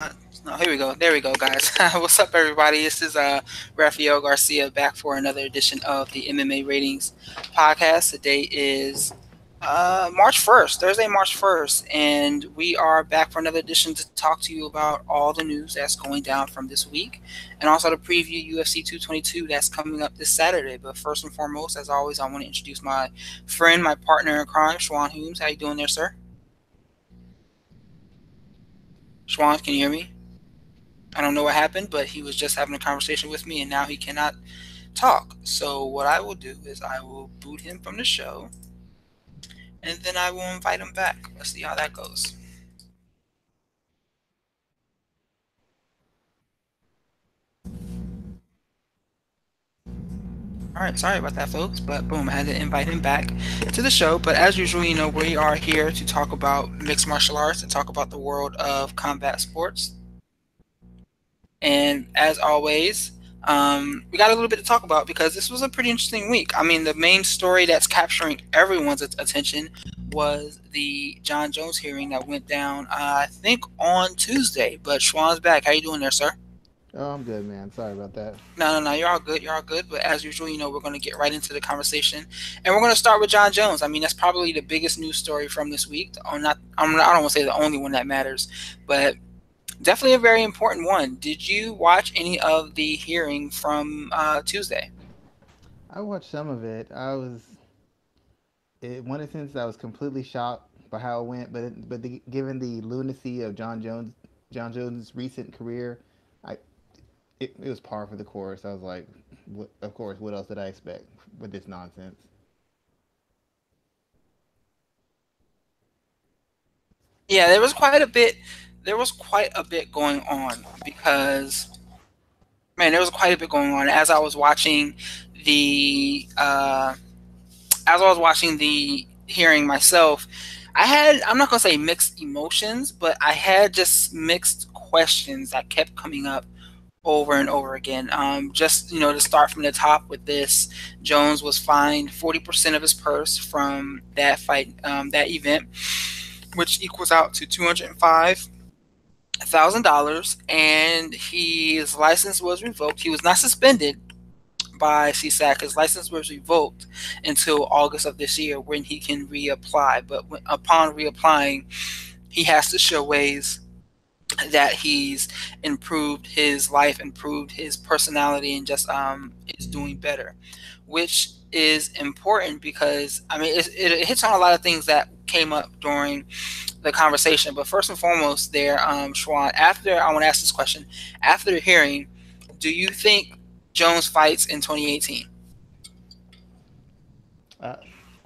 No, here we go. There we go, guys. What's up, everybody? This is Raphael Garcia back for another edition of the MMA Ratings podcast. Today is March 1st, Thursday, March 1st, and we are back for another edition to talk to you about all the news that's going down from this week and also to preview UFC 222 that's coming up this Saturday. But first and foremost, as always, I want to introduce my friend, my partner in crime, Schwan Humes. How you doing there, sir? Schwan, can you hear me? I don't know what happened, but he was just having a conversation with me and now he cannot talk. So what I will do is I will boot him from the show and then I will invite him back. Let's see how that goes. All right, sorry about that, folks, but boom, I had to invite him back to the show. But as usual, we are here to talk about mixed martial arts and talk about the world of combat sports. And as always, we got a little bit to talk about because this was a pretty interesting week. I mean, the main story that's capturing everyone's attention was the Jon Jones hearing that went down, I think, on Tuesday. But Schwan's back. How you doing there, sir? Oh, I'm good, man. Sorry about that. No. You're all good. You're all good. But as usual, we're going to get right into the conversation, and we're going to start with Jon Jones. I mean, that's probably the biggest news story from this week. Or not. I don't want to say the only one that matters, but definitely a very important one. Did you watch any of the hearing from Tuesday? I watched some of it. In one instance, I was completely shocked by how it went, given the lunacy of John Jones' recent career, I it was par for the course. I was like, of course, what else did I expect with this nonsense? Yeah, there was quite a bit. There was quite a bit going on because man, there was quite a bit going on as I was watching the hearing myself. I'm not gonna say mixed emotions, but I had just mixed questions that kept coming up over and over again. Just to start from the top with this, Jones was fined 40% of his purse from that fight, that event, which equals out to $205,000, and his license was revoked. He was not suspended by CSAC. His license was revoked until August of this year when he can reapply. But upon reapplying, he has to show ways that he's improved his life, improved his personality, and just is doing better, which is important because I mean it hits on a lot of things that came up during the conversation. But first and foremost, there, Schwan. After I want to ask this question, after the hearing, do you think Jones fights in 2018? I,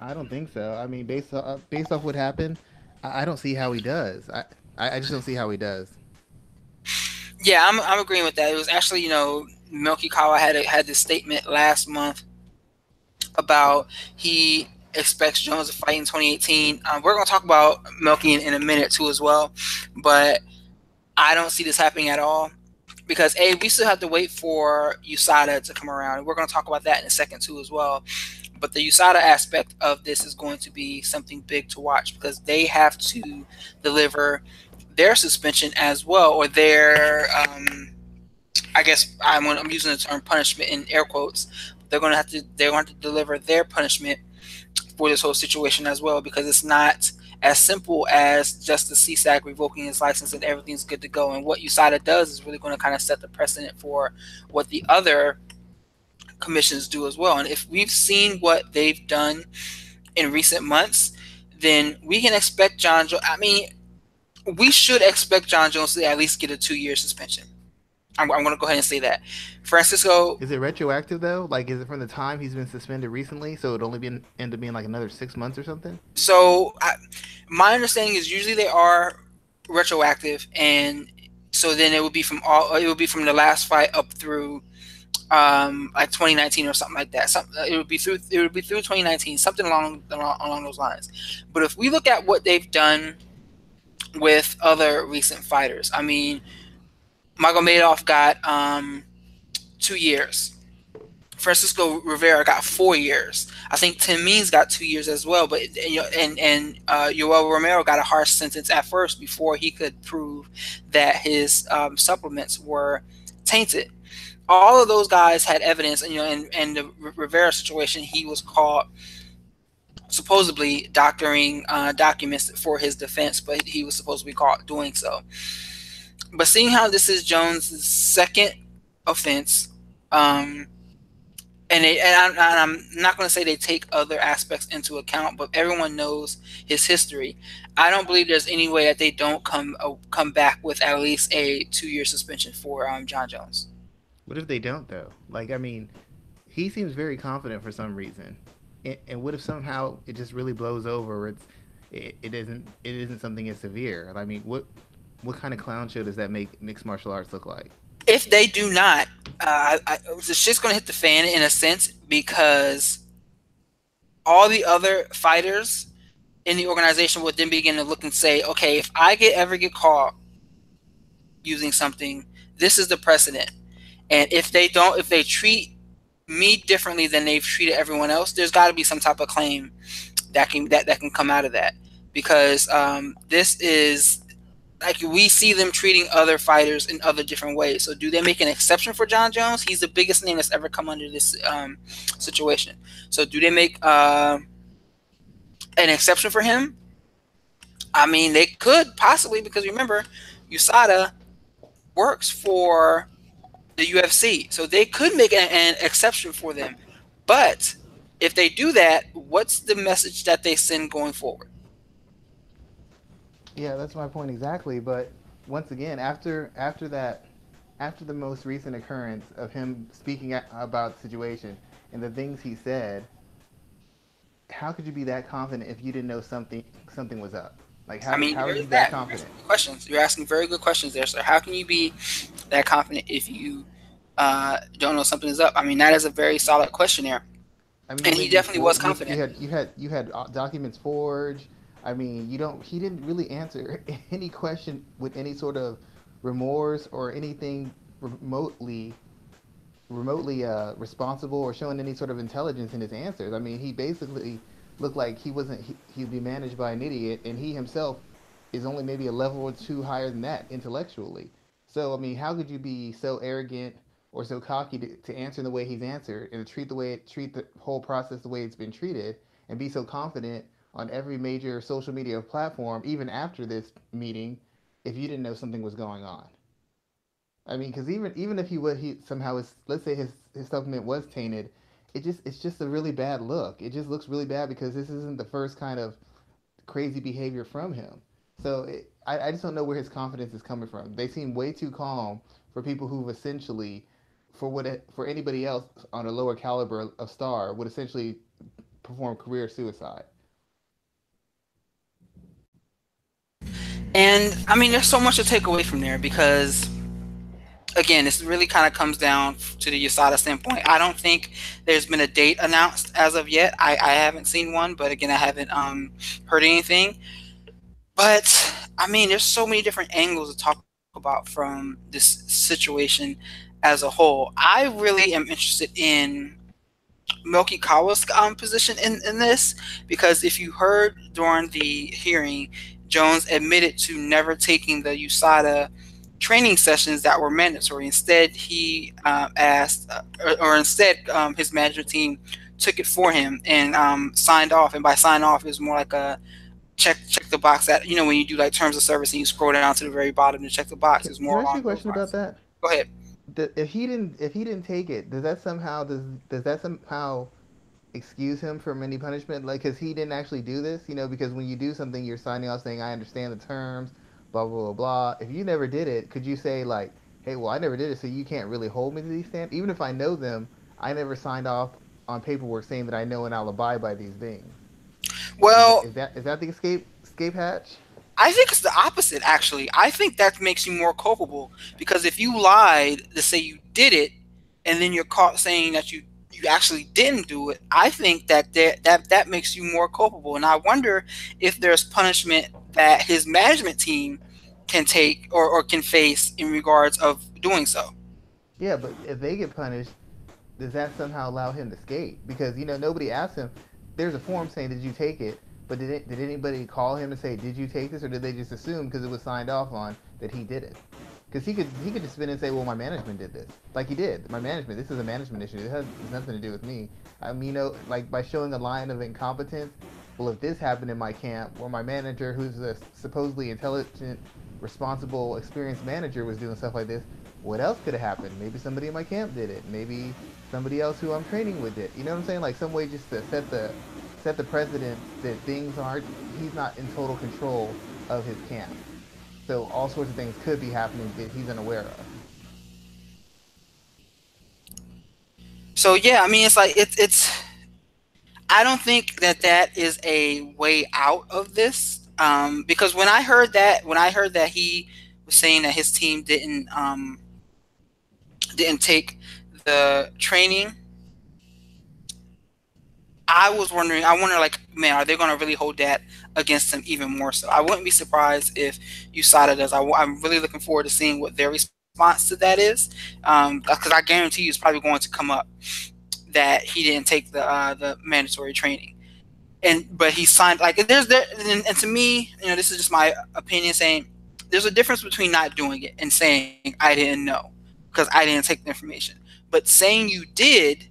I don't think so. I mean, based off what happened, I don't see how he does. I just don't see how he does. Yeah, I'm agreeing with that. It was actually, Milky Kawa had this statement last month about he expects Jones to fight in 2018. We're going to talk about Milky in a minute too as well, but I don't see this happening at all because we still have to wait for USADA to come around. We're going to talk about that in a second too as well. But the USADA aspect of this is going to be something big to watch because they have to deliver their suspension as well, or their I guess I'm using the term punishment in air quotes. They're going to deliver their punishment for this whole situation as well because it's not as simple as just the CSAC revoking his license and everything's good to go. And what USADA does is really going to kind of set the precedent for what the other commissions do as well. And if we've seen what they've done in recent months, then we can expect Jon Jones. I mean, we should expect Jon Jones to at least get a 2 year suspension. I'm going to go ahead and say that. Francisco. Is it retroactive though? Like, is it from the time he's been suspended recently? So it only end up being like another 6 months or something? My understanding is usually they are retroactive, and so then it would be from the last fight up through like 2019 or something like that. It would be through 2019, something along those lines. But if we look at what they've done with other recent fighters, I mean, Magomedov got 2 years Francisco Rivera got 4 years. I think Tim Means got 2 years as well. But Yoel Romero got a harsh sentence at first before he could prove that his supplements were tainted. All of those guys had evidence, and in the Rivera situation, he was caught supposedly doctoring documents for his defense, but he was supposed to be caught doing so. But seeing how this is Jones' second offense, um, I'm not going to say they take other aspects into account, but everyone knows his history. I don't believe there's any way that they don't come back with at least a 2 year suspension for Jon Jones. What if they don't though? Like, I mean, he seems very confident for some reason, and what if somehow it just really blows over? Or it isn't something as severe. I mean, what kind of clown show does that make mixed martial arts look like? If they do not, the shit's going to hit the fan in a sense, because all the other fighters in the organization would then begin to look and say, okay, if I ever get caught using something, this is the precedent. And if they treat me differently than they've treated everyone else, there's got to be some type of claim that can come out of that, because this is like, we see them treating other fighters in other different ways. So do they make an exception for Jon Jones? He's the biggest name that's ever come under this situation. So do they make an exception for him? I mean, they could possibly, because remember, USADA works for the UFC, so they could make an exception for them. But if they do that, what's the message that they send going forward? Yeah, that's my point exactly. But once again, after the most recent occurrence of him speaking about the situation and the things he said, how could you be that confident if you didn't know something was up? Like, I mean, how are there you is that that. confident? Questions. You're asking very good questions there, sir. How can you be that confident if you don't know something is up? I mean, that is a very solid question there, I mean, and he definitely was confident. you had documents forged. I mean, you don't. He didn't really answer any question with any sort of remorse or anything remotely responsible or showing any sort of intelligence in his answers. I mean, he basically looked like he wasn't. He'd be managed by an idiot, and he himself is only maybe a level or two higher than that intellectually. So, I mean, how could you be so arrogant or so cocky to answer the way he's answered and to treat the whole process the way it's been treated, and be so confident on every major social media platform, even after this meeting, if you didn't know something was going on? I mean, because even if he somehow is, let's say his supplement was tainted, it's just a really bad look. It just looks really bad because this isn't the first kind of crazy behavior from him. So I just don't know where his confidence is coming from. They seem way too calm for people who've essentially, for anybody else on a lower caliber of star, would essentially perform career suicide. And I mean, there's so much to take away from there, because again, this really kind of comes down to the USADA standpoint. I don't think there's been a date announced as of yet. I haven't seen one, but again, I haven't heard anything. But I mean, there's so many different angles to talk about from this situation as a whole. I really am interested in Milky Kawa's position in this, because if you heard during the hearing, Jones admitted to never taking the USADA training sessions that were mandatory. Instead, he asked, or instead, his management team took it for him and signed off. And by sign off, it was more like a check the box, that when you do like terms of service and you scroll down to the very bottom to check the box. It's Can more I ask you along a those question about lines. that? Go ahead. If he didn't take it, does excuse him from any punishment? Like, because he didn't actually do this, because when you do something, you're signing off saying, I understand the terms, blah, blah, blah, blah. If you never did it, could you say, like, hey, well, I never did it, so you can't really hold me to these standards? Even if I know them, I never signed off on paperwork saying that I know and I'll abide by these things. Is that, Well, is that, is that the escape hatch? I think it's the opposite, actually. I think that makes you more culpable, because if you lied to say you did it, and then you're caught saying that you actually didn't do it, I think that makes you more culpable. And I wonder if there's punishment that his management team can take, or can face in regards of doing so. Yeah, but if they get punished, does that somehow allow him to skate? Because nobody asked him. There's a form saying, "Did you take it?" But did anybody call him and say, "Did you take this?" Or did they just assume because it was signed off on that he did it? Because he could just spin and say, "Well, my management did this," like he did. My management. This is a management issue. It has nothing to do with me. I mean, like by showing a line of incompetence. Well, if this happened in my camp, or my manager, who's a supposedly intelligent, responsible, experienced manager, was doing stuff like this, what else could have happened? Maybe somebody in my camp did it. Maybe somebody else who I'm training with it. You know what I'm saying? Like some way just to set the precedent that things aren't. He's not in total control of his camp. So all sorts of things could be happening that he's unaware of. So yeah, I mean, it's like it's. I don't think that that is a way out of this. Because when I heard that he was saying that his team didn't take the training, I wonder, like, man, are they going to really hold that against him even more so? I wouldn't be surprised if USADA does. I'm really looking forward to seeing what their response to that is, because I guarantee you it's probably going to come up that he didn't take the mandatory training, but he signed, like, and to me, this is just my opinion, saying there's a difference between not doing it and saying I didn't know because I didn't take the information, but saying you did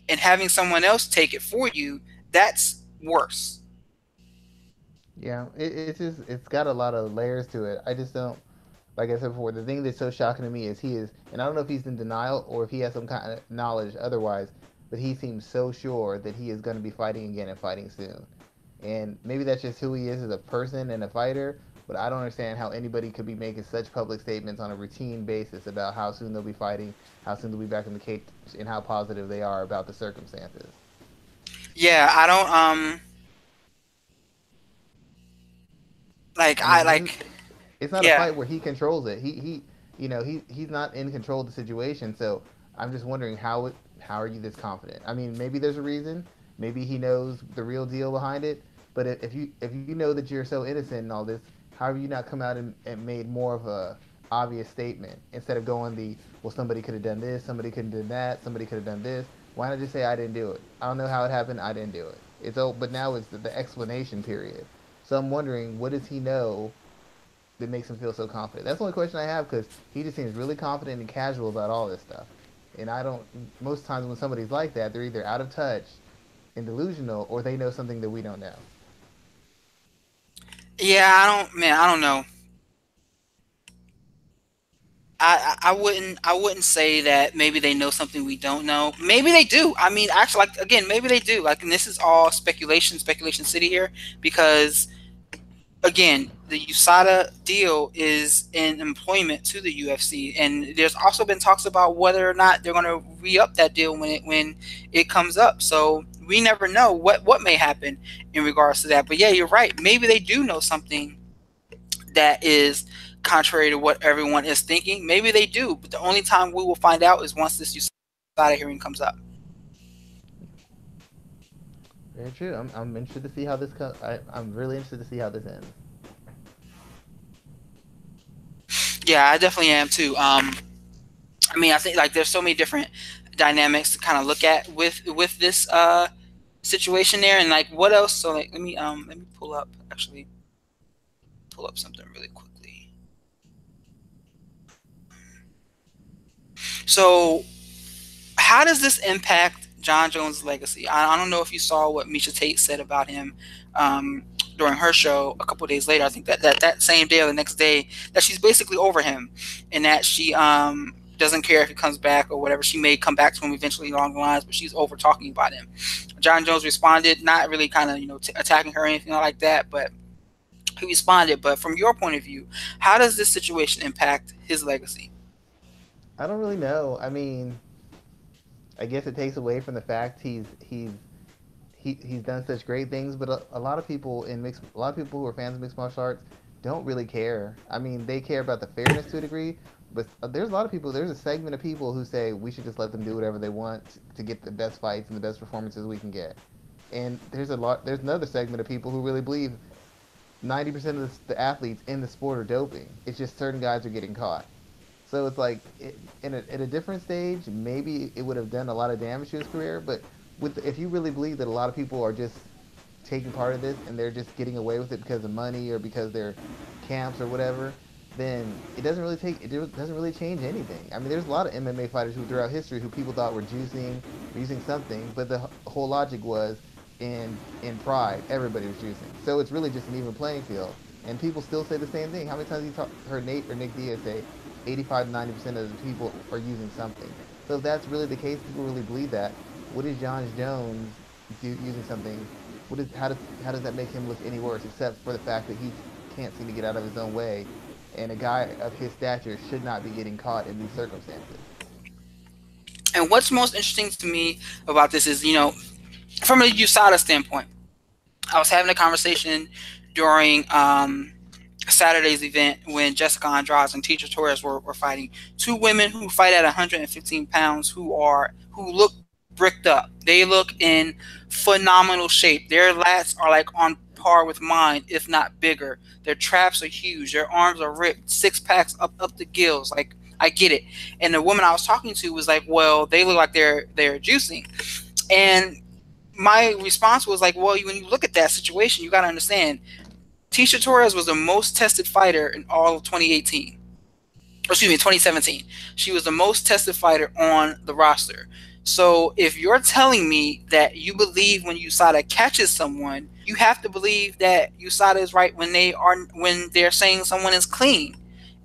and having someone else take it for you, that's worse. Yeah, it's got a lot of layers to it. I just don't. Like I said before, the thing that's so shocking to me is he is, and I don't know if he's in denial or if he has some kind of knowledge otherwise, but he seems so sure that he is going to be fighting again and fighting soon. And maybe that's just who he is as a person and a fighter, but I don't understand how anybody could be making such public statements on a routine basis about how soon they'll be fighting, how soon they'll be back in the cage, and how positive they are about the circumstances. Yeah, I don't like I I mean, this is like it's not a yeah. fight where he controls it. He's not in control of the situation. So I'm just wondering how are you this confident? I mean, maybe there's a reason. Maybe he knows the real deal behind it. But if you know that you're so innocent and all this, how have you not come out and made more of a obvious statement instead of going the, well, somebody could have done this, somebody could have done that, somebody could have done this. Why not just say I didn't do it? I don't know how it happened. I didn't do it. But now it's the explanation period. So I'm wondering, what does he know that makes him feel so confident? That's the only question I have because he just seems really confident and casual about all this stuff. And I don't. Most times when somebody's like that, they're either out of touch and delusional, or they know something that we don't know. Yeah, I don't know. I wouldn't say that maybe they know something we don't know. Maybe they do. I mean, actually, like, again, maybe they do. Like, and this is all speculation city here, because again, the USADA deal is in employment to the UFC, and there's also been talks about whether or not they're going to re-up that deal when it comes up. So we never know what may happen in regards to that. But yeah, you're right. Maybe they do know something that is contrary to what everyone is thinking. Maybe they do, but the only time we will find out is once this USADA hearing comes up. Very true. I'm interested to see how this. I'm really interested to see how this ends. Yeah, I definitely am too. I mean, I think, like, there's so many different dynamics to kind of look at with this situation there, and like what else. So, like, let me pull up something really quickly. So, how does this impact Jon Jones' legacy? I don't know if you saw what Misha Tate said about him um, during her show a couple of days later. I think that same day or the next day, that she's basically over him, and that she doesn't care if he comes back or whatever. She may come back to him eventually along the lines, but she's over talking about him. Jon Jones responded, not really kind of attacking her or anything like that, but he responded. But from your point of view, how does this situation impact his legacy? I don't really know. I mean, I guess it takes away from the fact he's done such great things, but a lot of people a lot of people who are fans of mixed martial arts don't really care. I mean, they care about the fairness to a degree, but there's a lot of people. There's a segment of people who say we should just let them do whatever they want to get the best fights and the best performances we can get. And There's another segment of people who really believe 90% of the athletes in the sport are doping. It's just certain guys are getting caught. So it's like in a different stage, maybe it would have done a lot of damage to his career. But if you really believe that a lot of people are just taking part of this and they're just getting away with it because of money or because they're camps or whatever, then it doesn't really change anything. I mean, there's a lot of MMA fighters who throughout history who people thought were juicing or using something, but the whole logic was in pride, everybody was juicing. So it's really just an even playing field. And people still say the same thing. How many times have you heard Nate or Nick Diaz say 85 to 90% of the people are using something? So if that's really the case, people really believe that. What is Jon Jones using something? How does that make him look any worse? Except for the fact that he can't seem to get out of his own way, and a guy of his stature should not be getting caught in these circumstances. And what's most interesting to me about this is, from a USADA standpoint, I was having a conversation during Saturday's event when Jessica Andrade and Teacher Torres were fighting. Two women who fight at 115 pounds who look bricked up. They look in phenomenal shape. Their lats are like on par with mine, if not bigger. Their traps are huge. Their arms are ripped, six packs up the gills. Like, I get it. And the woman I was talking to was like, "Well, they look like they're juicing." And my response was like, "Well, when you look at that situation, you got to understand. Tisha Torres was the most tested fighter in all of 2018. Excuse me, 2017. She was the most tested fighter on the roster. So if you're telling me that you believe when USADA catches someone, you have to believe that USADA is right when they're saying someone is clean.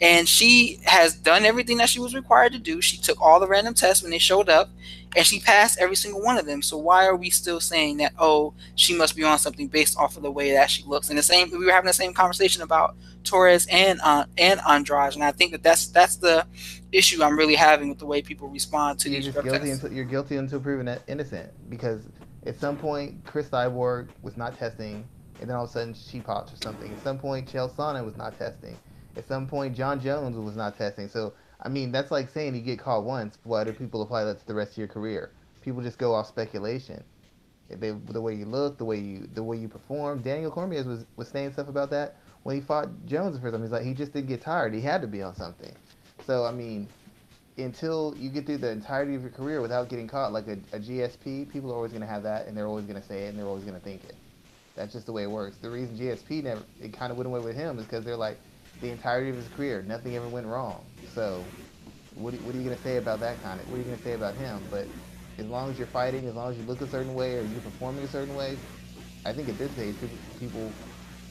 And she has done everything that she was required to do. She took all the random tests when they showed up, and she passed every single one of them. So why are we still saying that, oh, she must be on something based off of the way that she looks? And we were having the same conversation about Torres and Andrade, and I think that's the issue I'm really having with the way people respond to You're these just drug guilty tests. until you're guilty until proven innocent. Because at some point, Chris Cyborg was not testing, and then all of a sudden she pops or something. At some point, Chael Sonnen was not testing. At some point, Jon Jones was not testing. So I mean, that's like saying you get caught once. Why do people apply that to the rest of your career? People just go off speculation. The way you look, the way you perform. Daniel Cormier was saying stuff about that when he fought Jones the first time. He's like, he just didn't get tired. He had to be on something. So I mean, until you get through the entirety of your career without getting caught, like a GSP, people are always going to have that, and they're always going to say it, and they're always going to think it. That's just the way it works. The reason GSP never it kind of went away with him is because they're like the entirety of his career, nothing ever went wrong. So what are you going to say about that kind of? What are you going to say about him? But as long as you're fighting, as long as you look a certain way or you're performing a certain way, I think at this stage people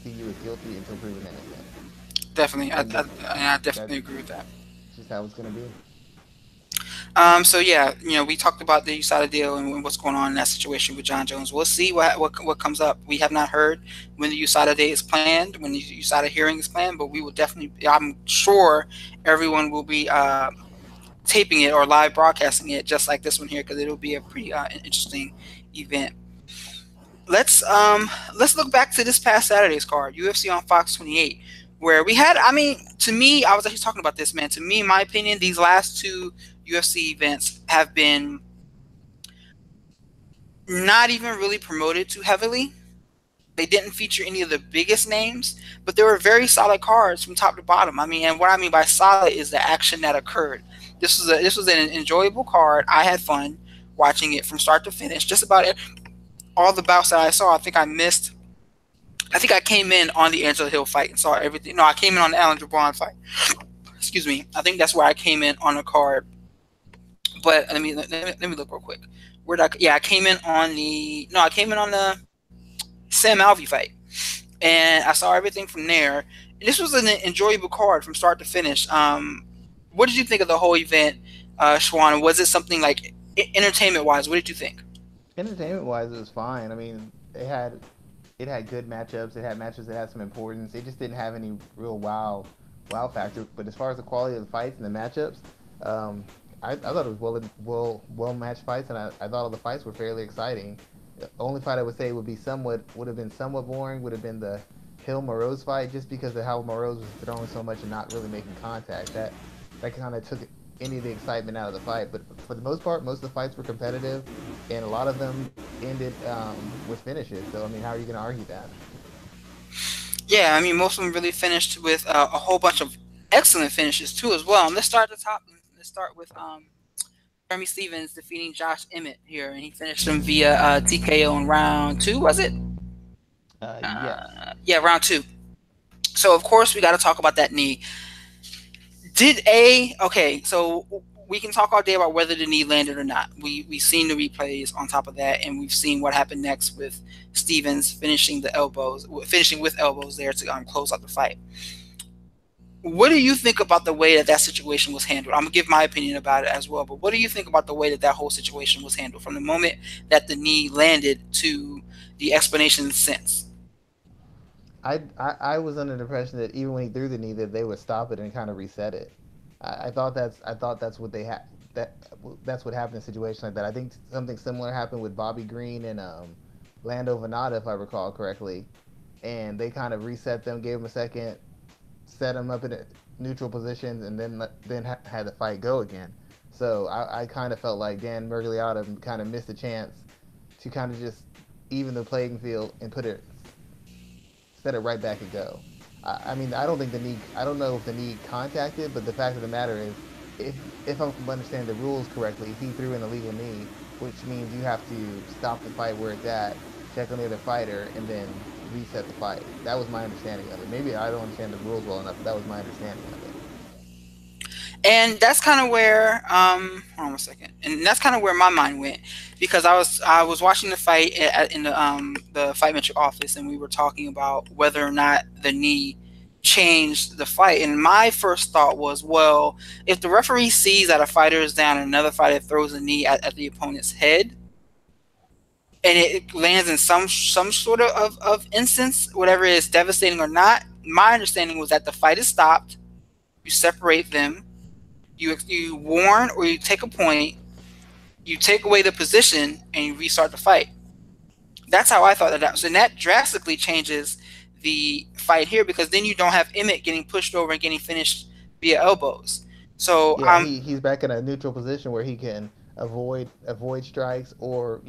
see you as guilty until proven innocent, Definitely, and I that's definitely agree with that. just how it's going to be. So yeah, we talked about the USADA deal and what's going on in that situation with Jon Jones. We'll see what comes up. We have not heard when the USADA day is planned, when the USADA hearing is planned, but we will definitely. I'm sure everyone will be taping it or live broadcasting it, just like this one here, because it'll be a pretty interesting event. Let's look back to this past Saturday's card, UFC on Fox 28, where we had. I mean, to me, I was actually talking about this, man. To me, in my opinion, these last two UFC events have been not even really promoted too heavily. They didn't feature any of the biggest names, but they were very solid cards from top to bottom. I mean, and what I mean by solid is the action that occurred. This was an enjoyable card. I had fun watching it from start to finish. Just about all the bouts that I saw. I think I missed. I think I came in on the Angela Hill fight and saw everything. No, I came in on the Alan Jabron fight. Excuse me. I think that's where I came in on the card. But let me look real quick. Where did I? Yeah, I came in on the. No, I came in on the Sam Alvey fight, and I saw everything from there. And this was an enjoyable card from start to finish. What did you think of the whole event, Schwan? Was it something like entertainment wise? What did you think? Entertainment wise, it was fine. I mean, it had good matchups. It had matches that had some importance. It just didn't have any real wow factor. But as far as the quality of the fights and the matchups, um, I thought it was well matched fights, and I thought all the fights were fairly exciting. The only fight I would say would have been somewhat boring would have been the Hill Morose fight, just because of how Morose was throwing so much and not really making contact. That kind of took any of the excitement out of the fight. But for the most part, most of the fights were competitive, and a lot of them ended with finishes. So I mean, how are you going to argue that? Yeah, I mean, most of them really finished with a whole bunch of excellent finishes too as well. And let's start at the top. Let's start with Jeremy Stevens defeating Josh Emmett here, and he finished him via TKO in round two. Was it? Yes. Yeah, round two. So of course we got to talk about that knee. Did a okay? So we can talk all day about whether the knee landed or not. We've seen the replays on top of that, and we've seen what happened next with Stevens finishing the elbows, finishing with elbows there to close out the fight. What do you think about the way that that situation was handled? I'm gonna give my opinion about it as well, but what do you think about the way that that whole situation was handled from the moment that the knee landed to the explanation since? I was under the impression that even when he threw the knee, that they would stop it and kind of reset it. I thought that's what they had. That's what happened in a situation like that. I think something similar happened with Bobby Green and Lando Venata, if I recall correctly, and they kind of reset them, gave him a second, set him up in a neutral position, and then had the fight go again. So I kind of felt like Dan Mergliotta kind of missed a chance to kind of just even the playing field and put it set it right back and go. I mean, I don't think the knee. I don't know if the knee contacted, but the fact of the matter is, if I'm understanding the rules correctly, he threw an illegal knee, which means you have to stop the fight where it's at, check on the other fighter, and then reset the fight. That was my understanding of it. Maybe I don't understand the rules well enough, but that was my understanding of it. And that's kind of where hold on a second, and that's kind of where my mind went, because I was watching the fight in the fight metric office, and we were talking about whether or not the knee changed the fight. And my first thought was, well, if the referee sees that a fighter is down and another fighter throws a knee at the opponent's head, and it lands in some sort of instance, whatever is devastating or not, my understanding was that the fight is stopped, you separate them, you warn or you take a point, you take away the position, and you restart the fight. That's how I thought that. So that drastically changes the fight here, because then you don't have Emmett getting pushed over and getting finished via elbows. So Yeah, he's back in a neutral position where he can avoid strikes or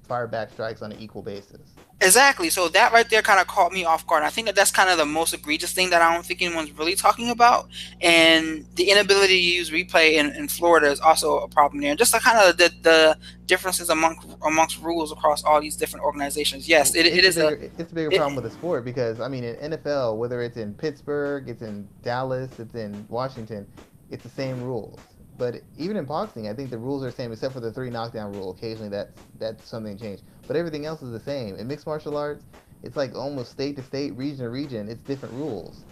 fire back strikes on an equal basis. exactly. So that right there kind of caught me off guard. I think that that's kind of the most egregious thing that I don't think anyone's really talking about. And the inability to use replay in Florida is also a problem there. And just like kind of the differences amongst rules across all these different organizations. Yes, it is a It's a bigger it, problem with the sport because I mean in NFL, whether it's in Pittsburgh, it's in Dallas, it's in Washington, it's the same rules. But even in boxing, I think the rules are the same except for the three knockdown rule. Occasionally that's something changed, but everything else is the same. In mixed martial arts, it's like almost state to state, region to region. It's different rules,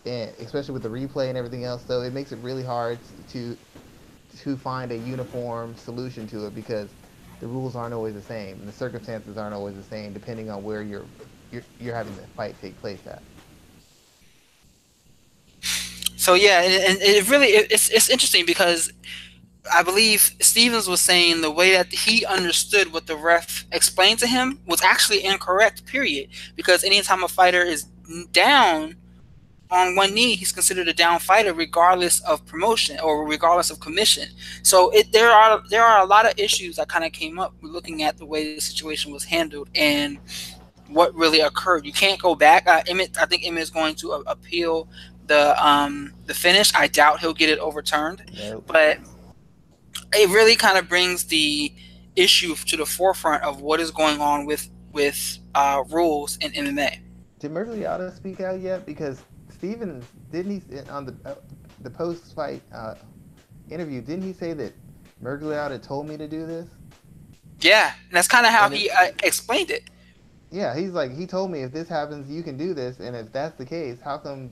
and especially with the replay and everything else. So it makes it really hard to find a uniform solution to it because the rules aren't always the same and the circumstances aren't always the same depending on where you're having the fight take place at. so yeah, and it really it's interesting because I believe Stevens was saying the way that he understood what the ref explained to him was actually incorrect. Period. Because anytime a fighter is down on one knee, he's considered a down fighter regardless of promotion or regardless of commission. So there are a lot of issues that kind of came up looking at the way the situation was handled and what really occurred. You can't go back. I think Emmett is going to appeal the finish. I doubt he'll get it overturned, Nope. but it really kind of brings the issue to the forefront of what is going on with rules in MMA. Did Mergliotta speak out yet? Because Stevens didn't he on the post fight interview didn't he say that Mergliotta told me to do this? Yeah, and that's kind of how And he it, explained it. yeah, he's like he told me if this happens you can do this, and if that's the case, how come?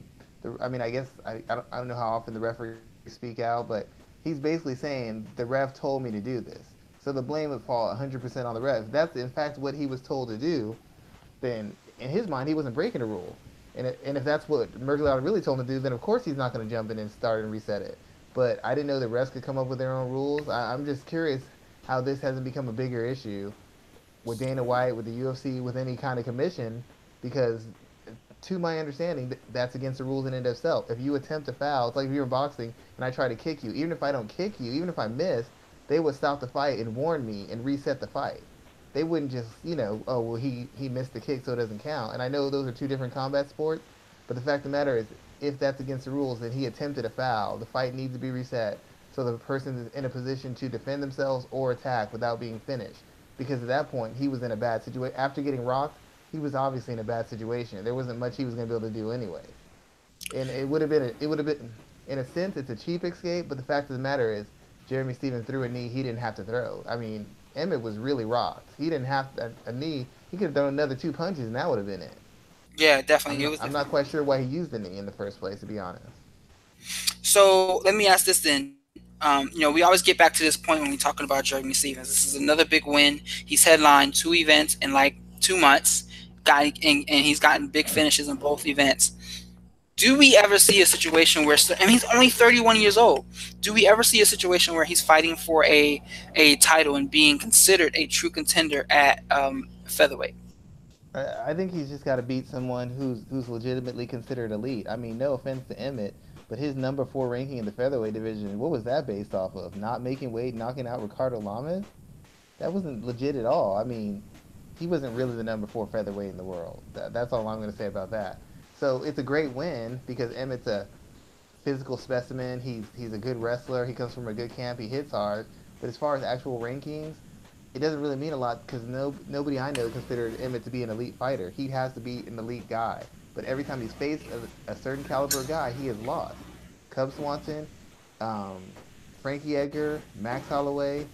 I mean, I guess I don't know how often the referees speak out, but he's basically saying the ref told me to do this. So the blame would fall 100% on the ref. If that's in fact what he was told to do, then in his mind he wasn't breaking the rule. And if that's what Mergliotta really told him to do, then of course he's not going to jump in and start and reset it. But I didn't know the refs could come up with their own rules. I'm just curious how this hasn't become a bigger issue with Dana White, with the UFC, with any kind of commission, because to my understanding, that's against the rules in and of itself. If you attempt to foul, it's like if you're in boxing and I try to kick you. Even if I don't kick you, even if I miss, they would stop the fight and warn me and reset the fight. They wouldn't just, oh well, he missed the kick, so it doesn't count. And I know those are two different combat sports, but the fact of the matter is, if that's against the rules, then he attempted a foul. The fight needs to be reset so the person is in a position to defend themselves or attack without being finished. Because at that point, he was in a bad situation. After getting rocked, he was obviously in a bad situation. There wasn't much he was going to be able to do anyway. And it would have been, in a sense, it's a cheap escape. But the fact of the matter is, Jeremy Stevens threw a knee he didn't have to throw. I mean, Emmett was really rocked. He didn't have a knee. He could have thrown another two punches, and that would have been it. Yeah, definitely. It was I'm not definitely. quite sure why he used the knee in the first place, to be honest. So let me ask this then. We always get back to this point when we're talking about Jeremy Stevens. This is another big win. He's headlined two events in like 2 months, and he's gotten big finishes in both events. Do we ever see a situation where, and he's only 31 years old, do we ever see a situation where he's fighting for a title and being considered a true contender at featherweight? I think he's just got to beat someone who's legitimately considered elite. I mean, no offense to Emmett, but his number 4 ranking in the featherweight division, what was that based off of? Not making weight, knocking out Ricardo Lamas? That wasn't legit at all. I mean, he wasn't really the number 4 featherweight in the world. That's all I'm going to say about that. So it's a great win because Emmett's a physical specimen. He's a good wrestler. He comes from a good camp. He hits hard. But as far as actual rankings, it doesn't really mean a lot because nobody I know considered Emmett to be an elite fighter. He has to be an elite guy. But every time he's faced a certain caliber guy, he has lost. Cub Swanson, um, Frankie Edgar, Max Holloway,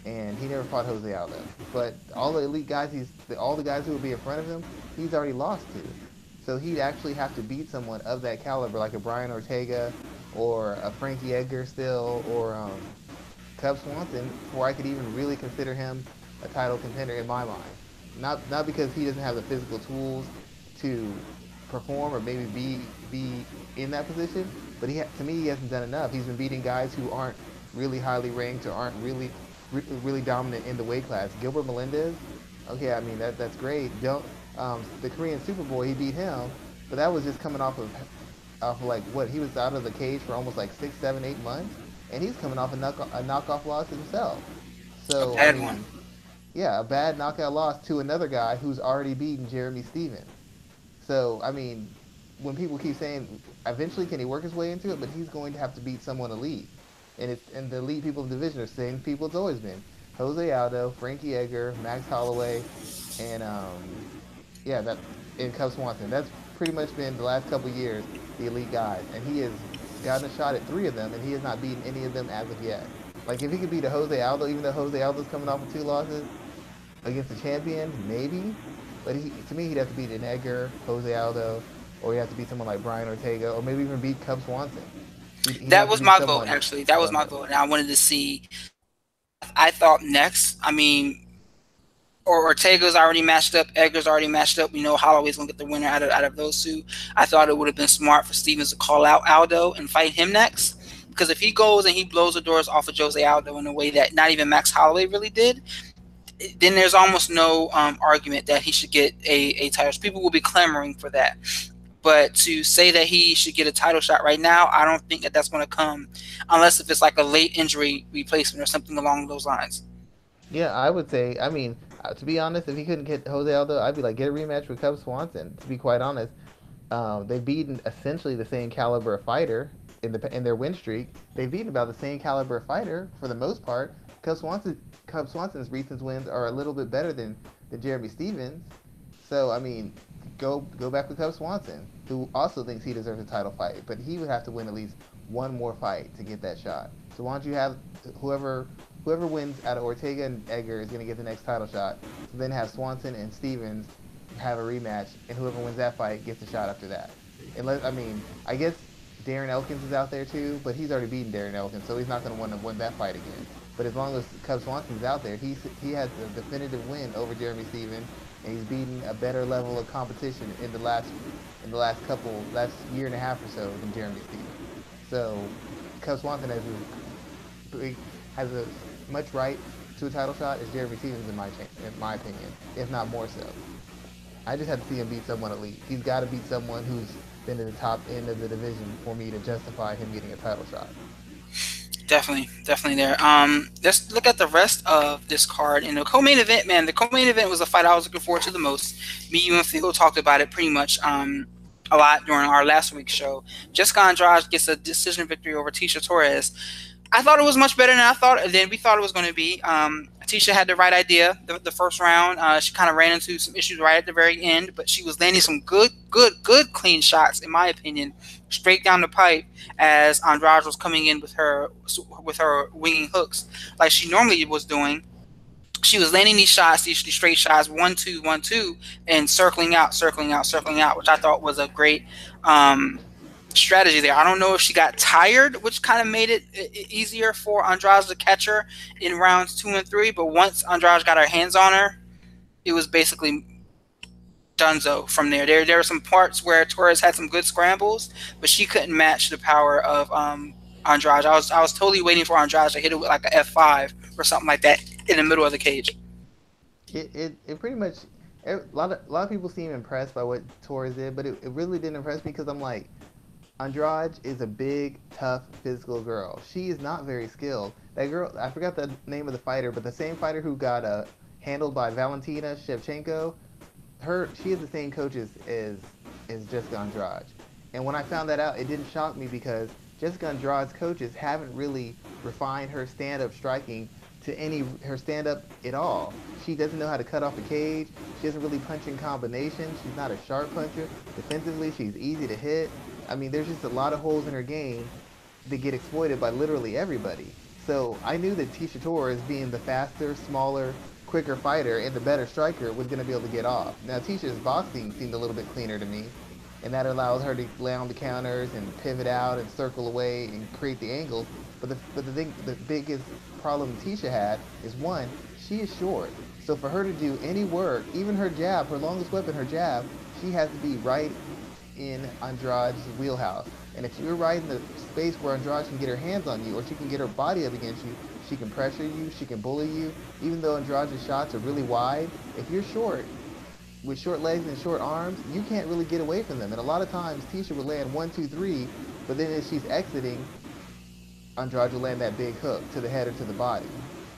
and he never fought Jose Aldo. But all the elite guys, all the guys who would be in front of him, he's already lost to. So he'd actually have to beat someone of that caliber, like a Brian Ortega, or a Frankie Edgar still, or Cub Swanson, before I could even really consider him a title contender in my mind. Not because he doesn't have the physical tools to perform or maybe be in that position, but to me he hasn't done enough. He's been beating guys who aren't really highly ranked or aren't really dominant in the weight class. Gilbert Melendez, okay, I mean that's great. Don't the Korean Superboy, he beat him, but that was just coming off of like what he was out of the cage for almost like 6, 7, 8 months, and he's coming off a knockoff loss himself. A So I bad one. mean, yeah, a bad knockout loss to another guy who's already beaten Jeremy Stevens. So I mean, when people keep saying eventually can he work his way into it, but he's going to have to beat someone elite, and the elite people of the division are the same people it's always been: Jose Aldo, Frankie Edgar, Max Holloway, and yeah, that and Cub Swanson. That's pretty much been the last couple of years the elite guys, and he has gotten a shot at 3 of them, and he has not beaten any of them as of yet. Like if he could beat a Jose Aldo, even though Jose Aldo's coming off of 2 losses against the champion, maybe. But to me, he'd have to beat an Edgar, Jose Aldo, or he'd have to beat someone like Brian Ortega, or maybe even beat Cub Swanson. He'd That have to was beat my vote, someone actually. That was above my him. vote. And I wanted to see, I thought next, I mean, or Ortega's already matched up, Edgar's already matched up. We know Holloway's gonna get the winner out of those two. I thought it would have been smart for Stevens to call out Aldo and fight him next. Because if he goes and he blows the doors off of Jose Aldo in a way that not even Max Holloway really did, then there's almost no argument that he should get a title. People will be clamoring for that. But to say that he should get a title shot right now, I don't think that that's going to come unless if it's like a late injury replacement or something along those lines. Yeah, I would say. I mean, to be honest, if he couldn't get Jose Aldo, I'd be like, get a rematch with Cub Swanson. To be quite honest, they've beaten essentially the same caliber of fighter in their win streak. They've beaten about the same caliber of fighter for the most part. Cub Swanson's recent wins are a little bit better than Jeremy Stevens. So I mean, go back with Cub Swanson, who also thinks he deserves a title fight, but he would have to win at least one more fight to get that shot. So why don't you have whoever wins out of Ortega and Edgar is going to get the next title shot. So then have Swanson and Stevens have a rematch, and whoever wins that fight gets a shot after that. Unless I mean, I guess Darren Elkins is out there too, but he's already beaten Darren Elkins, so he's not going to want to win that fight again. But as long as Cub Swanson's out there, he has the definitive win over Jeremy Stevens, and he's beaten a better level of competition last year and a half or so than Jeremy Stevens. So Cub Swanson has as much right to a title shot as Jeremy Stevens in my opinion, if not more so. I just have to see him beat someone elite. He's got to beat someone who's been in the top end of the division for me to justify him getting a title shot. Definitely, definitely there. Let's look at the rest of this card. In the co-main event, man, the co-main event was a fight I was looking forward to the most. Me, you, and Phil talked about it pretty much a lot during our last week's show. Jessica Andrade gets a decision victory over Tisha Torres. I thought it was much better than we thought it was going to be. Tisha had the right idea the first round. She kind of ran into some issues right at the very end, but she was landing some good clean shots, in my opinion, straight down the pipe as Andrade was coming in with her winging hooks like she normally was doing. She was landing these shots, these straight shots, 1-2, 1-2, and circling out, which I thought was a great strategy there. I don't know if she got tired, which kind of made it easier for Andrade to catch her in rounds 2 and 3. But once Andrade got her hands on her, it was basically donezo from there. There were some parts where Torres had some good scrambles, but she couldn't match the power of Andrade. I was totally waiting for Andrade to hit it with like a F5 or something like that in the middle of the cage. It pretty much a lot of people seem impressed by what Torres did, but it really didn't impress me because I'm like, Andrade is a big, tough, physical girl. She is not very skilled. That girl, I forgot the name of the fighter, but the same fighter who got handled by Valentina Shevchenko, she has the same coaches as Jessica Andrade. And when I found that out, it didn't shock me because Jessica Andrade's coaches haven't really refined her stand-up striking to her stand-up at all. She doesn't know how to cut off the cage. She doesn't really punch in combination. She's not a sharp puncher. Defensively, she's easy to hit. I mean, there's just a lot of holes in her game that get exploited by literally everybody. So I knew that Tisha Torres, being the faster, smaller, quicker fighter and the better striker, was going to be able to get off. Now, Tisha's boxing seemed a little bit cleaner to me, and that allowed her to lay on the counters and pivot out and circle away and create the angles. But the biggest problem Tisha had is, one, she is short. So for her to do any work, even her jab, her longest weapon, her jab, she has to be right in Andrade's wheelhouse. And if you're right in the space where Andrade can get her hands on you, or she can get her body up against you, she can pressure you, she can bully you. Even though Andrade's shots are really wide, if you're short, with short legs and short arms, you can't really get away from them. And a lot of times, Tisha would land 1, 2, 3, but then as she's exiting, Andrade will land that big hook to the head or to the body.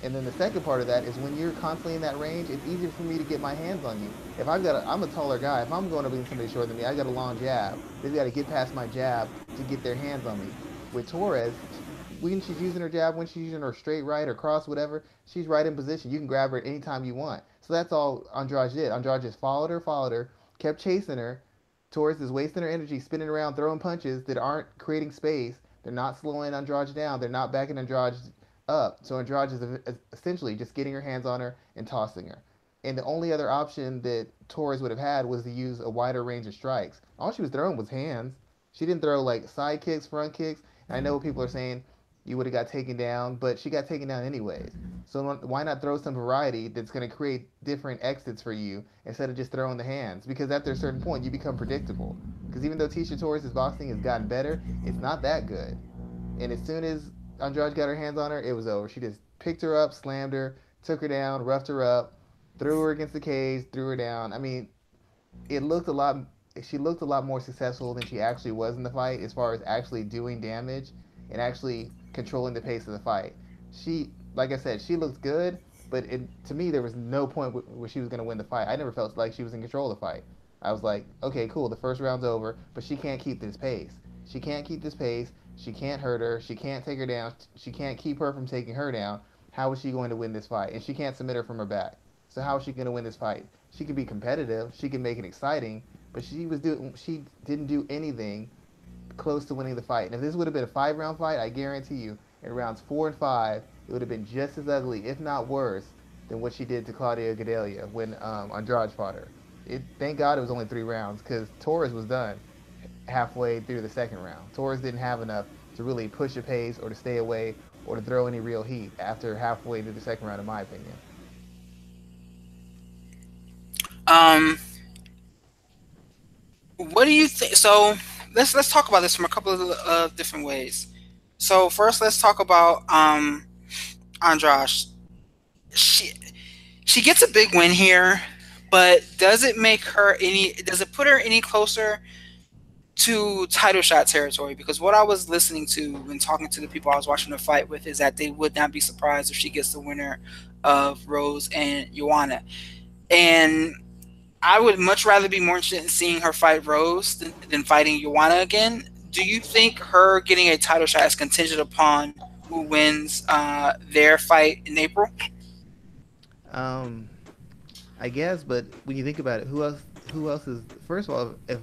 And then the second part of that is when you're constantly in that range, it's easier for me to get my hands on you. If I'm a taller guy, if I'm going up against somebody shorter than me, I got a long jab. They've got to get past my jab to get their hands on me. With Torres, when she's using her jab, when she's using her straight right or cross, whatever, she's right in position. You can grab her at any time you want. So that's all Andrade did. Andrade just followed her, kept chasing her. Torres is wasting her energy, spinning around, throwing punches that aren't creating space. They're not slowing Andrade down. They're not backing Andrade up. So Andrade is essentially just getting her hands on her and tossing her. And the only other option that Torres would have had was to use a wider range of strikes. All she was throwing was hands. She didn't throw like side kicks, front kicks. And I know people are saying you would have got taken down, but she got taken down anyways. So why not throw some variety that's going to create different exits for you instead of just throwing the hands? Because after a certain point, you become predictable. Because even though Tisha Torres' boxing has gotten better, it's not that good. And as soon as Andrade got her hands on her, it was over. She just picked her up, slammed her, took her down, roughed her up, threw her against the cage, threw her down. I mean, it looked a lot. She looked a lot more successful than she actually was in the fight, as far as actually doing damage and actually controlling the pace of the fight. She, like I said, she looked good, but to me, there was no point where she was going to win the fight. I never felt like she was in control of the fight. I was like, okay, cool, the first round's over, but she can't keep this pace. She can't keep this pace. She can't hurt her. She can't take her down. She can't keep her from taking her down. How is she going to win this fight? And she can't submit her from her back. So how is she going to win this fight? She can be competitive. She can make it exciting, but she didn't do anything close to winning the fight. And if this would have been a 5-round fight, I guarantee you, in rounds 4 and 5, it would have been just as ugly, if not worse, than what she did to Claudia Gadelha when Andrade fought her. Thank God it was only 3 rounds, because Torres was done halfway through the second round. Torres didn't have enough to really push a pace or to stay away or to throw any real heat after halfway through the second round, in my opinion. What do you think? So let's talk about this from a couple of different ways. So first, let's talk about Andrade. She gets a big win here, but does it put her any closer to title shot territory? Because what I was listening to and talking to the people I was watching the fight with is that they would not be surprised if she gets the winner of Rose and Joanna. And I would much rather be more interested in seeing her fight Rose than fighting Joanna again. Do you think her getting a title shot is contingent upon who wins their fight in April? Um, I guess, but when you think about it, who else? Who else is? First of all, if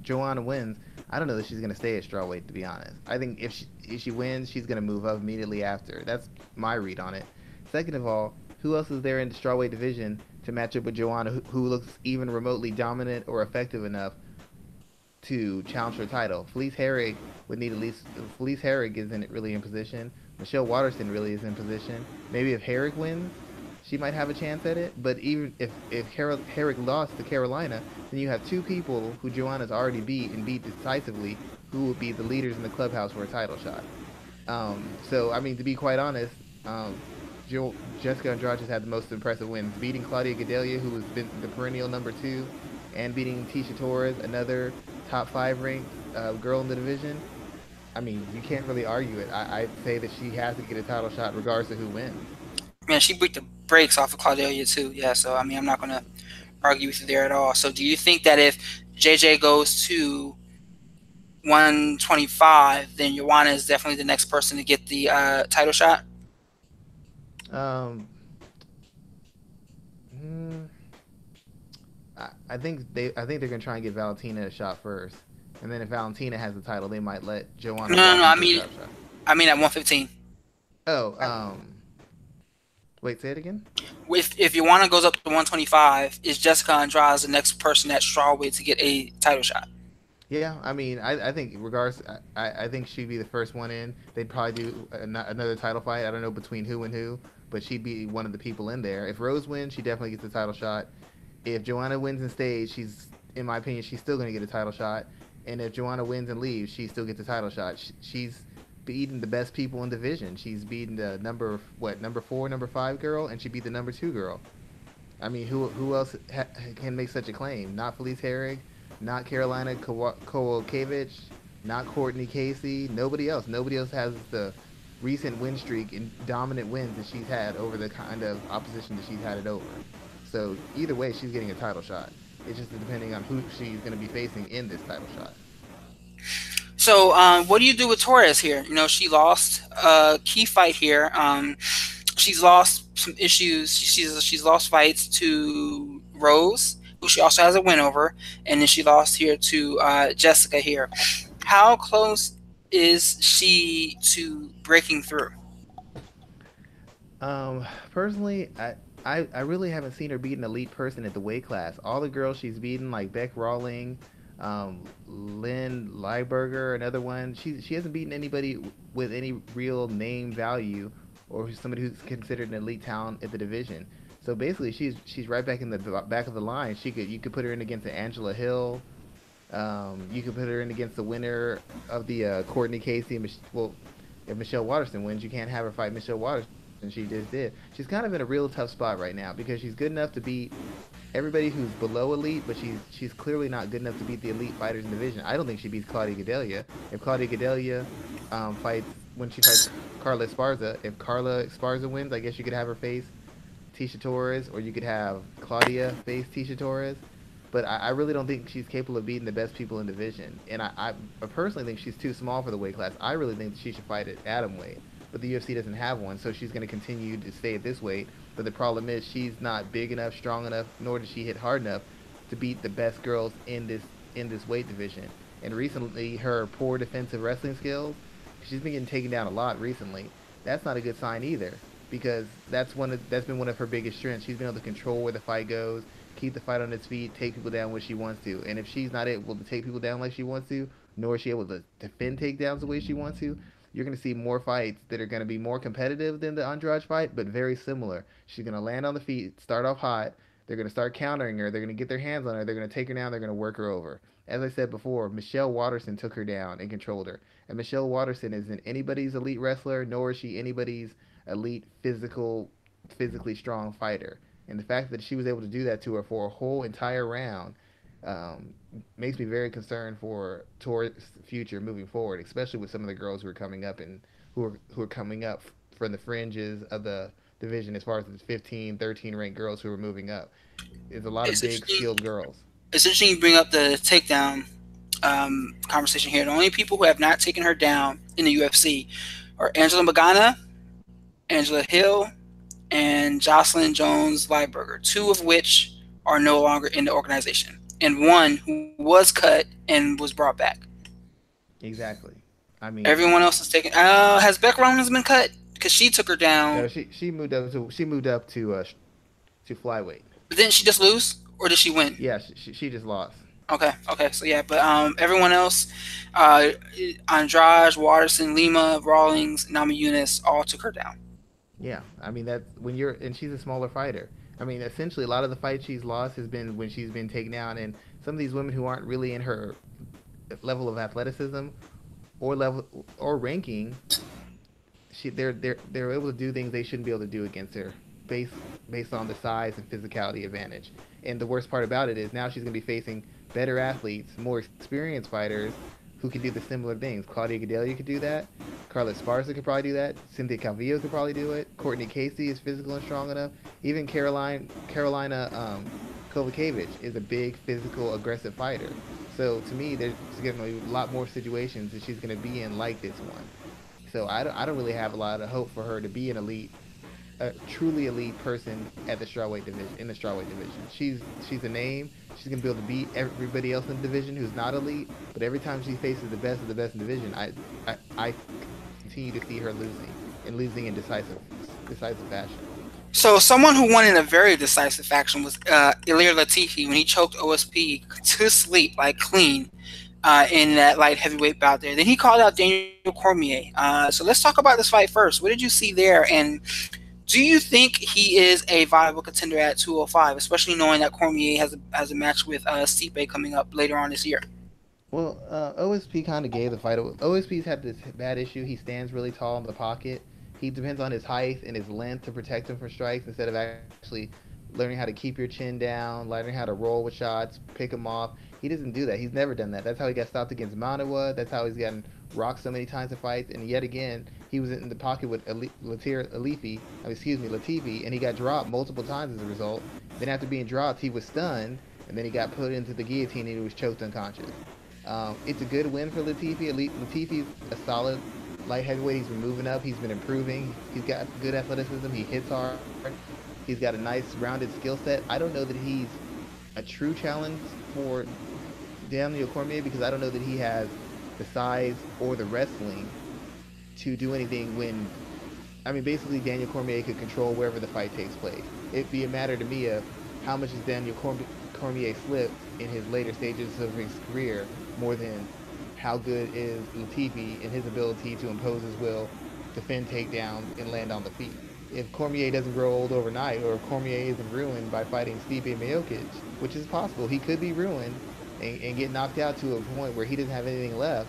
Joanna wins, I don't know that she's gonna stay at strawweight. To be honest, I think if she wins, she's gonna move up immediately after. That's my read on it. Second of all, who else is there in the strawweight division to match up with Joanna, who looks even remotely dominant or effective enough to challenge for a title? Felice Herrig would need at least. Felice Herrig isn't really in position. Michelle Waterson really is in position. Maybe if Herrig wins, she might have a chance at it. But even if Herrig lost to Carolina, then you have two people who Joanna's already beat and beat decisively, who would be the leaders in the clubhouse for a title shot. So I mean, to be quite honest, Jessica Andrade has had the most impressive wins, beating Claudia Gadelha, who has been the perennial number two, and beating Tisha Torres, another top five ranked girl in the division. I mean, you can't really argue it. I'd say that she has to get a title shot regardless of who wins. Man, she beat the brakes off of Claudelia too. Yeah, so I mean, I'm not gonna argue with you there at all. So, do you think that if JJ goes to 125, then Joanna is definitely the next person to get the title shot? Um, mm, I think they're gonna try and get Valentina a shot first, and then if Valentina has the title, they might let No, Joanna no, walk no. into a title shot. I mean at 115. Oh, wait, say it again. If Joanna goes up to 125, is Jessica Andrade the next person at strawweight to get a title shot? Yeah, I mean, I think regardless, I think she'd be the first one in. They'd probably do another title fight. I don't know between who and who, but she'd be one of the people in there. If Rose wins, she definitely gets the title shot. If Joanna wins and stays, in my opinion, she's still going to get a title shot. And if Joanna wins and leaves, she still gets a title shot. She's beating the best people in division. She's beating the number four, number five girl, and she beat the number two girl. I mean, who else can make such a claim? Not Felice Herrig, not Carolina Kowalkiewicz, not Courtney Casey. Nobody else. Nobody else has the recent win streak and dominant wins that she's had over the kind of opposition that she's had it over. So either way, she's getting a title shot. It's just depending on who she's going to be facing in this title shot. So, what do you do with Torres here? You know, she lost a key fight here. She's lost some issues. She's lost fights to Rose, who she also has a win over, and then she lost here to Jessica here. How close is she to breaking through? Personally, I really haven't seen her beat an elite person at the weight class. All the girls she's beaten, like Beck Rawling, Lynn Lieberger, another one, she hasn't beaten anybody with any real name value or somebody who's considered an elite talent at the division. So basically, she's right back in the back of the line. You could put her in against Angela Hill. You could put her in against the winner of the Courtney Casey. Well, if Michelle Waterson wins, you can't have her fight Michelle Waterson. She just did. She's kind of in a real tough spot right now because she's good enough to beat everybody who's below elite, but she's clearly not good enough to beat the elite fighters in the division. I don't think she beats Claudia Gadelha. If Claudia Gadelha fights when she fights Carla Esparza, if Carla Esparza wins, I guess you could have her face Tisha Torres, or you could have Claudia face Tisha Torres. But I really don't think she's capable of beating the best people in the division. And I personally think she's too small for the weight class. I really think she should fight at atom weight. But the UFC doesn't have one, so she's going to continue to stay at this weight. But the problem is she's not big enough, strong enough, nor does she hit hard enough to beat the best girls in this weight division. And recently, her poor defensive wrestling skills, she's been getting taken down a lot recently. That's not a good sign either, because that's been one of her biggest strengths. She's been able to control where the fight goes, keep the fight on its feet, take people down when she wants to. And if she's not able to take people down like she wants to, nor is she able to defend takedowns the way she wants to, you're going to see more fights that are going to be more competitive than the Andrade fight, but very similar. She's going to land on the feet, start off hot. They're going to start countering her. They're going to get their hands on her. They're going to take her down. They're going to work her over. As I said before, Michelle Waterson took her down and controlled her. And Michelle Waterson isn't anybody's elite wrestler, nor is she anybody's elite physically strong fighter. And the fact that she was able to do that to her for a whole entire round um, makes me very concerned for Torres' future moving forward, especially with some of the girls who are coming up and who are coming up from the fringes of the division as far as the 15, 13 ranked girls who are moving up. There's a lot of It's big interesting. skilled girls. It's interesting you bring up the takedown conversation here. The only people who have not taken her down in the UFC are Angela Magana, Angela Hill, and Jocelyn Jones Lieberger, two of which are no longer in the organization, and one who was cut and was brought back. Exactly. I mean, Everyone else is taken. Has Beck Romans been cut? Because she took her no, down. she moved up to flyweight. But didn't she just lose, or did she win? Yeah, she just lost. Okay, okay, so yeah, but everyone else, uh, Andrade, Watterson, Lima, Rawlings, Nama Yunus, all took her down. Yeah, I mean that's when you're and she's a smaller fighter. I mean, essentially a lot of the fights she's lost has been when she's been taken down, and some of these women who aren't really in her level of athleticism or level or ranking, they're able to do things they shouldn't be able to do against her based based on the size and physicality advantage. And the worst part about it is now she's going to be facing better athletes, more experienced fighters who can do the similar things. Claudia Gadelha could do that. Carla Esparza could probably do that. Cynthia Calvillo could probably do it. Courtney Casey is physical and strong enough. Even Carolina Kovacevic is a big, physical, aggressive fighter. So to me, there's going to be a lot more situations that she's going to be in like this one. So I don't really have a lot of hope for her to be an elite, a truly elite person at the strawweight division. In the strawweight division, she's a name. She's gonna be able to beat everybody else in the division who's not elite. But every time she faces the best of the best in the division, I continue to see her losing and losing in decisive fashion. So someone who won in a very decisive fashion was Ilir Latifi when he choked OSP to sleep, like clean, in that light heavyweight bout there. Then he called out Daniel Cormier. So let's talk about this fight first. What did you see there? And do you think he is a viable contender at 205, especially knowing that Cormier has a match with Stipe coming up later on this year? Well, OSP kind of gave the fight. OSP's had this bad issue. He stands really tall in the pocket. He depends on his height and his length to protect him from strikes instead of actually learning how to keep your chin down, learning how to roll with shots, pick them off. He doesn't do that. He's never done that. That's how he got stopped against Manawa. That's how he's gotten rocked so many times in fights. And yet again, he was in the pocket with Latifi, and he got dropped multiple times as a result. Then after being dropped, he was stunned, and then he got put into the guillotine and he was choked unconscious. It's a good win for Latifi. Latifi's a solid light heavyweight. He's been moving up. He's been improving. He's got good athleticism. He hits hard. He's got a nice rounded skill set. I don't know that he's a true challenge for Daniel Cormier because I don't know that he has the size or the wrestling to do anything when, I mean, basically Daniel Cormier could control wherever the fight takes place. It'd be a matter to me of how much does Daniel Cormier slip in his later stages of his career more than how good is Latifi in his ability to impose his will, defend takedowns, and land on the feet. If Cormier doesn't grow old overnight, or if Cormier isn't ruined by fighting Stipe Miocic, which is possible, he could be ruined and get knocked out to a point where he doesn't have anything left.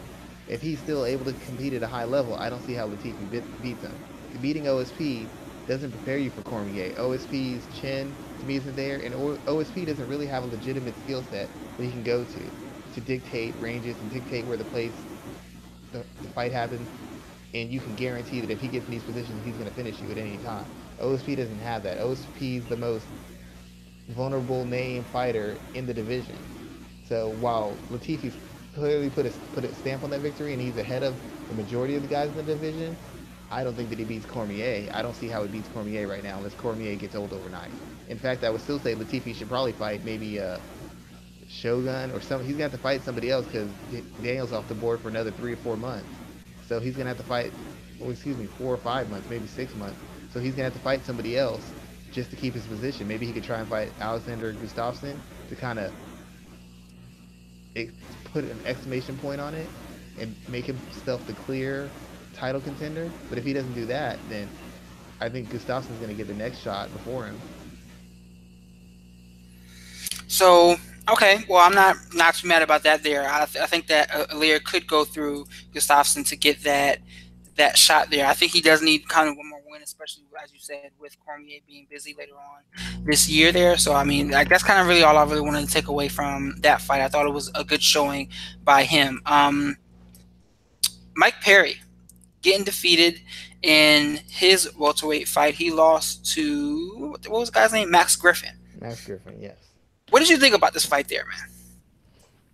If he's still able to compete at a high level, I don't see how Latifi beats him. Beating OSP doesn't prepare you for Cormier. OSP's chin, to me, isn't there, and OSP doesn't really have a legitimate skill set that he can go to dictate ranges and dictate where the fight happens, and you can guarantee that if he gets in these positions, he's going to finish you at any time. OSP doesn't have that. OSP is the most vulnerable name fighter in the division. So while Latifi's clearly put a stamp on that victory and he's ahead of the majority of the guys in the division, I don't think that he beats Cormier. I don't see how he beats Cormier right now unless Cormier gets old overnight. In fact, I would still say Latifi should probably fight maybe Shogun or some. He's gonna have to fight somebody else because Daniel's off the board for another 3 or 4 months. So he's gonna have to fight, 4 or 5 months, maybe 6 months. So he's gonna have to fight somebody else just to keep his position. Maybe he could try and fight Alexander Gustafsson to kind of put an exclamation point on it and make himself the clear title contender. But if he doesn't do that, then I think Gustafsson's gonna get the next shot before him. So okay, well I'm not too mad about that there. I think that Ilir could go through Gustafsson to get that shot there. I think he does need kind of one more win, especially as you said with Cormier being busy later on this year there. So I mean, like, that's kind of really all I really wanted to take away from that fight. I thought it was a good showing by him. Mike Perry. getting defeated in his welterweight fight. He lost to what was the guy's name? Max Griffin. Max Griffin, yes. What did you think about this fight there, man?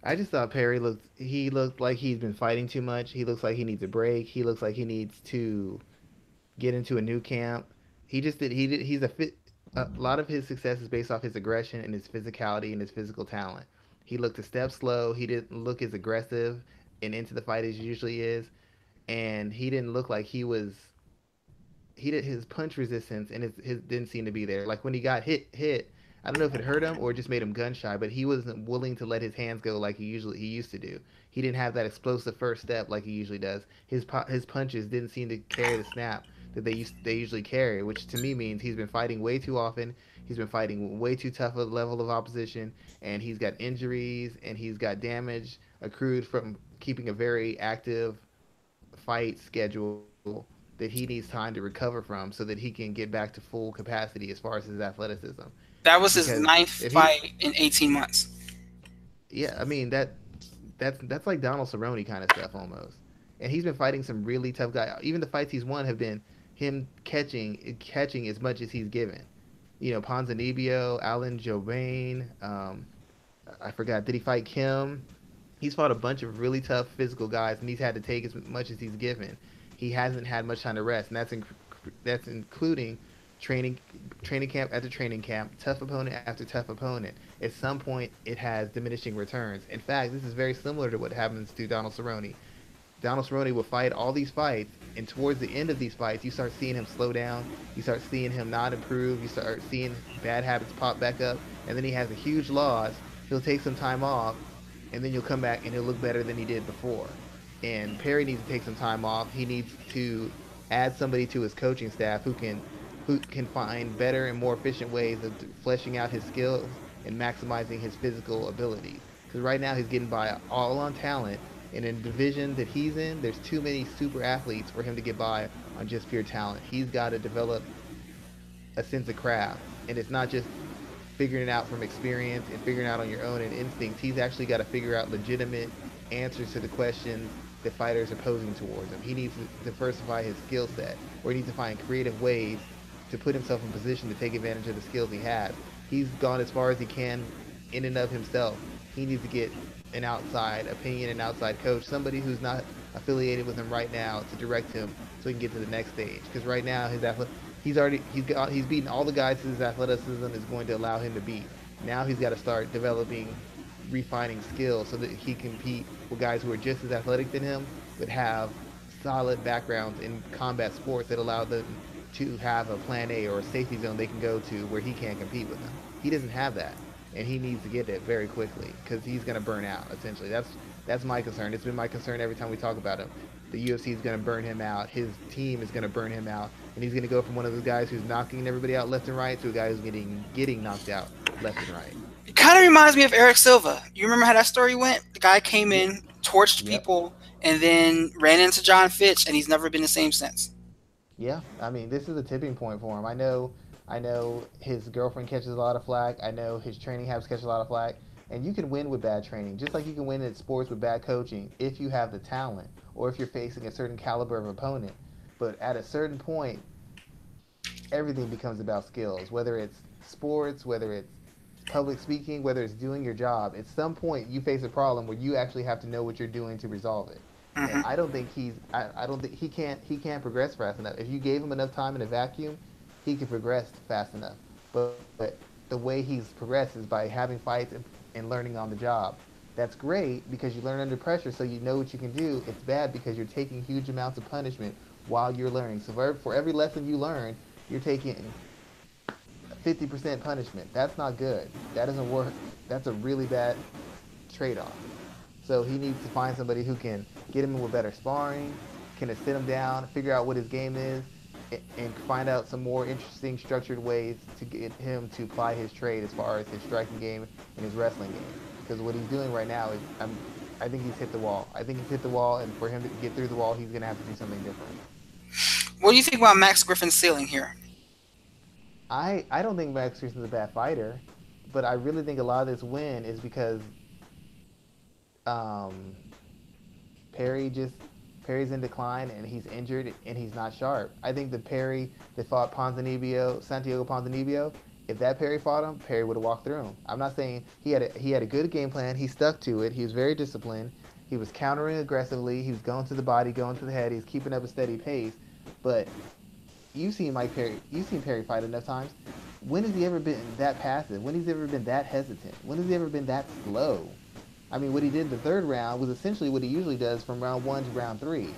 I just thought Perry looked like he's been fighting too much. He looks like he needs a break. He looks like he needs to get into a new camp. He's a lot of his success is based off his aggression and his physicality and his physical talent. He looked a step slow. He didn't look as aggressive and into the fight as he usually is, and he didn't look like he did his punch resistance and his didn't seem to be there. Like when he got hit, I don't know if it hurt him or just made him gun shy, but he wasn't willing to let his hands go like he used to do. He didn't have that explosive first step like he usually does. His punches didn't seem to carry the snap that they usually carry, which to me means he's been fighting way too often. He's been fighting way too tough a level of opposition, and he's got injuries and he's got damage accrued from keeping a very active fight schedule that he needs time to recover from so that he can get back to full capacity as far as his athleticism. That was his Because ninth if he, fight in 18 months. yeah, I mean that's like Donald Cerrone kind of stuff almost. And he's been fighting some really tough guys. Even the fights he's won have been him catching as much as he's given. You know, Ponzinibbio, Alan Jobain, I forgot. Did he fight Kim? He's fought a bunch of really tough physical guys, and he's had to take as much as he's given. He hasn't had much time to rest, and that's including training training camp after training camp, tough opponent after tough opponent. At some point, it has diminishing returns. In fact, this is very similar to what happens to Donald Cerrone. Donald Cerrone will fight all these fights, and towards the end of these fights, you start seeing him slow down. You start seeing him not improve. You start seeing bad habits pop back up, and then he has a huge loss. He'll take some time off, and then you'll come back and he'll look better than he did before. And Perry needs to take some time off. He needs to add somebody to his coaching staff who can find better and more efficient ways of fleshing out his skills and maximizing his physical abilities. Because right now he's getting by all on talent, and in the division that he's in, there's too many super athletes for him to get by on just pure talent. He's got to develop a sense of craft, and it's not just figuring it out from experience and figuring it out on your own and instincts. He's actually got to figure out legitimate answers to the questions that fighters are posing towards him. He needs to diversify his skill set, or he needs to find creative ways to put himself in position to take advantage of the skills he has. He's gone as far as he can in and of himself. He needs to get an outside opinion, an outside coach, somebody who's not affiliated with him right now to direct him so he can get to the next stage. Because right now he's beaten all the guys his athleticism is going to allow him to beat. Now he's got to start developing, refining skills so that he can compete with guys who are just as athletic than him, but have solid backgrounds in combat sports that allow them to have a plan A or a safety zone they can go to where he can't compete with them. He doesn't have that, and he needs to get it very quickly because he's going to burn out. Essentially, that's my concern. It's been my concern every time we talk about him. The UFC is going to burn him out. His team is going to burn him out, and he's going to go from one of those guys who's knocking everybody out left and right to a guy who's getting knocked out left and right. It kind of reminds me of Eric Silva. You remember how that story went? The guy came Yep. in, torched Yep. people, and then ran into John Fitch, and he's never been the same since. Yeah, I mean, this is a tipping point for him. I know his girlfriend catches a lot of flack. I know his training habits catch a lot of flack. And you can win with bad training, just like you can win in sports with bad coaching if you have the talent or if you're facing a certain caliber of opponent. But at a certain point, everything becomes about skills, whether it's sports, whether it's public speaking, whether it's doing your job. At some point, you face a problem where you actually have to know what you're doing to resolve it. And Hmm. I don't think he can't progress fast enough. If you gave him enough time in a vacuum, he could progress fast enough. But the way he's progressed is by having fights and learning on the job. That's great because you learn under pressure, so you know what you can do. It's bad because you're taking huge amounts of punishment while you're learning. So for every lesson you learn, you're taking 50% punishment. That's not good. That doesn't work. That's a really bad trade-off. So he needs to find somebody who can get him in with better sparring, can sit him down, figure out what his game is, and find out some more interesting, structured ways to get him to apply his trade as far as his striking game and his wrestling game. Because what he's doing right now is, I think he's hit the wall. I think he's hit the wall, and for him to get through the wall, he's going to have to do something different. What do you think about Max Griffin's ceiling here? I don't think Max Houston's a bad fighter, but I really think a lot of this win is because um, Perry just Perry's in decline and he's injured and he's not sharp. I think the Perry that fought Ponzinibbio, Santiago Ponzinibbio, if that Perry fought him, Perry would have walked through him. I'm not saying he had a good game plan. He stuck to it. He was very disciplined. He was countering aggressively. He was going to the body, going to the head. He was keeping up a steady pace. But you've seen Perry fight enough times. When has he ever been that passive? When has he ever been that hesitant? When has he ever been that slow? I mean, what he did in the third round was essentially what he usually does from round one to round three.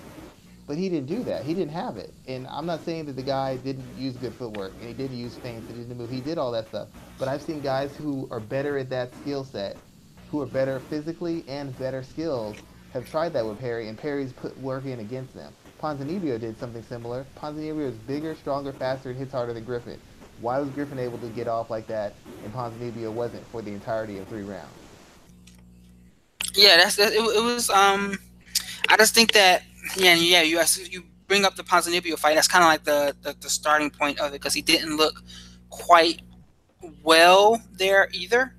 But he didn't do that. He didn't have it. And I'm not saying that the guy didn't use good footwork and he didn't use feints and he didn't move. He did all that stuff. But I've seen guys who are better at that skill set, who are better physically and better skills, have tried that with Perry, and Perry's put work in against them. Ponzinibbio did something similar. Ponzinibbio is bigger, stronger, faster, and hits harder than Griffin. Why was Griffin able to get off like that and Ponzinibbio wasn't for the entirety of 3 rounds? Yeah, it was. I just think that yeah. You bring up the Ponzinibbio fight. That's kind of like the starting point of it, because he didn't look quite well there either.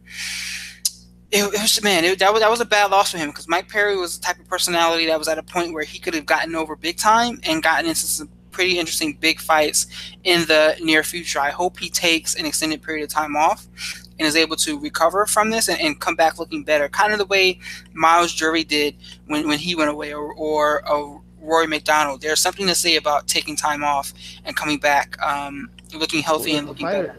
It was, man, that was a bad loss for him, because Mike Perry was the type of personality that was at a point where he could have gotten over big time and gotten into some pretty interesting big fights in the near future. I hope he takes an extended period of time off and is able to recover from this and come back looking better, kind of the way Miles Jury did when he went away, or Rory McDonald. There's something to say about taking time off and coming back, looking healthy and looking better.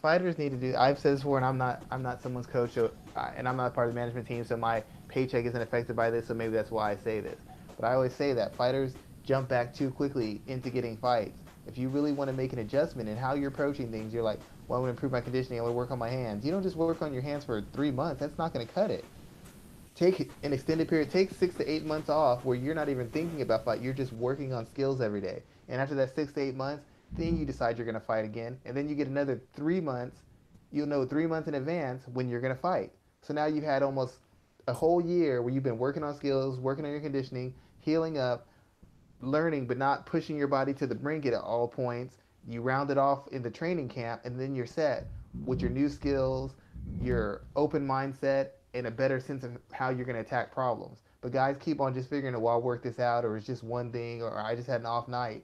Fighters need to do. I've said this before, and I'm not someone's coach, so, and I'm not part of the management team, so my paycheck isn't affected by this. So maybe that's why I say this. But I always say that fighters jump back too quickly into getting fights. If you really want to make an adjustment in how you're approaching things, you're like, well, I want to improve my conditioning. I want to work on my hands. You don't just work on your hands for 3 months. That's not going to cut it. Take an extended period. Take 6 to 8 months off where you're not even thinking about fight. You're just working on skills every day. And after that 6 to 8 months, then you decide you're going to fight again. And then you get another 3 months. You'll know 3 months in advance when you're going to fight. So now you've had almost a whole year where you've been working on skills, working on your conditioning, healing up, learning, but not pushing your body to the brink at all points. You round it off in the training camp, and then you're set with your new skills, your open mindset, and a better sense of how you're going to attack problems. But guys keep on just figuring, well, I'll work this out, or it's just one thing, or I just had an off night.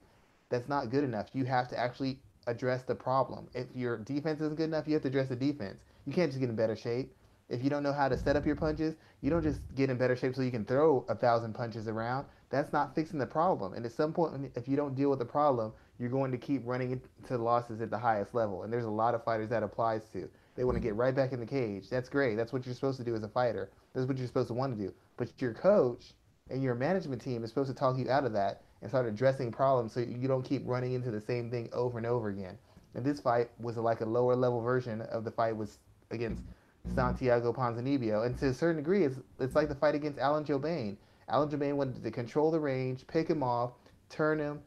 That's not good enough. You have to actually address the problem. If your defense isn't good enough, you have to address the defense. You can't just get in better shape. If you don't know how to set up your punches, you don't just get in better shape so you can throw 1,000 punches around. That's not fixing the problem. And at some point, if you don't deal with the problem, you're going to keep running into losses at the highest level. And there's a lot of fighters that applies to. They want to get right back in the cage. That's great. That's what you're supposed to do as a fighter. That's what you're supposed to want to do. But your coach and your management team is supposed to talk you out of that and start addressing problems so you don't keep running into the same thing over and over again. And this fight was like a lower level version of the fight was against Santiago Ponzinibbio. And to a certain degree, it's like the fight against Alan Jobain. Alan Jobain wanted to control the range, pick him off, turn him,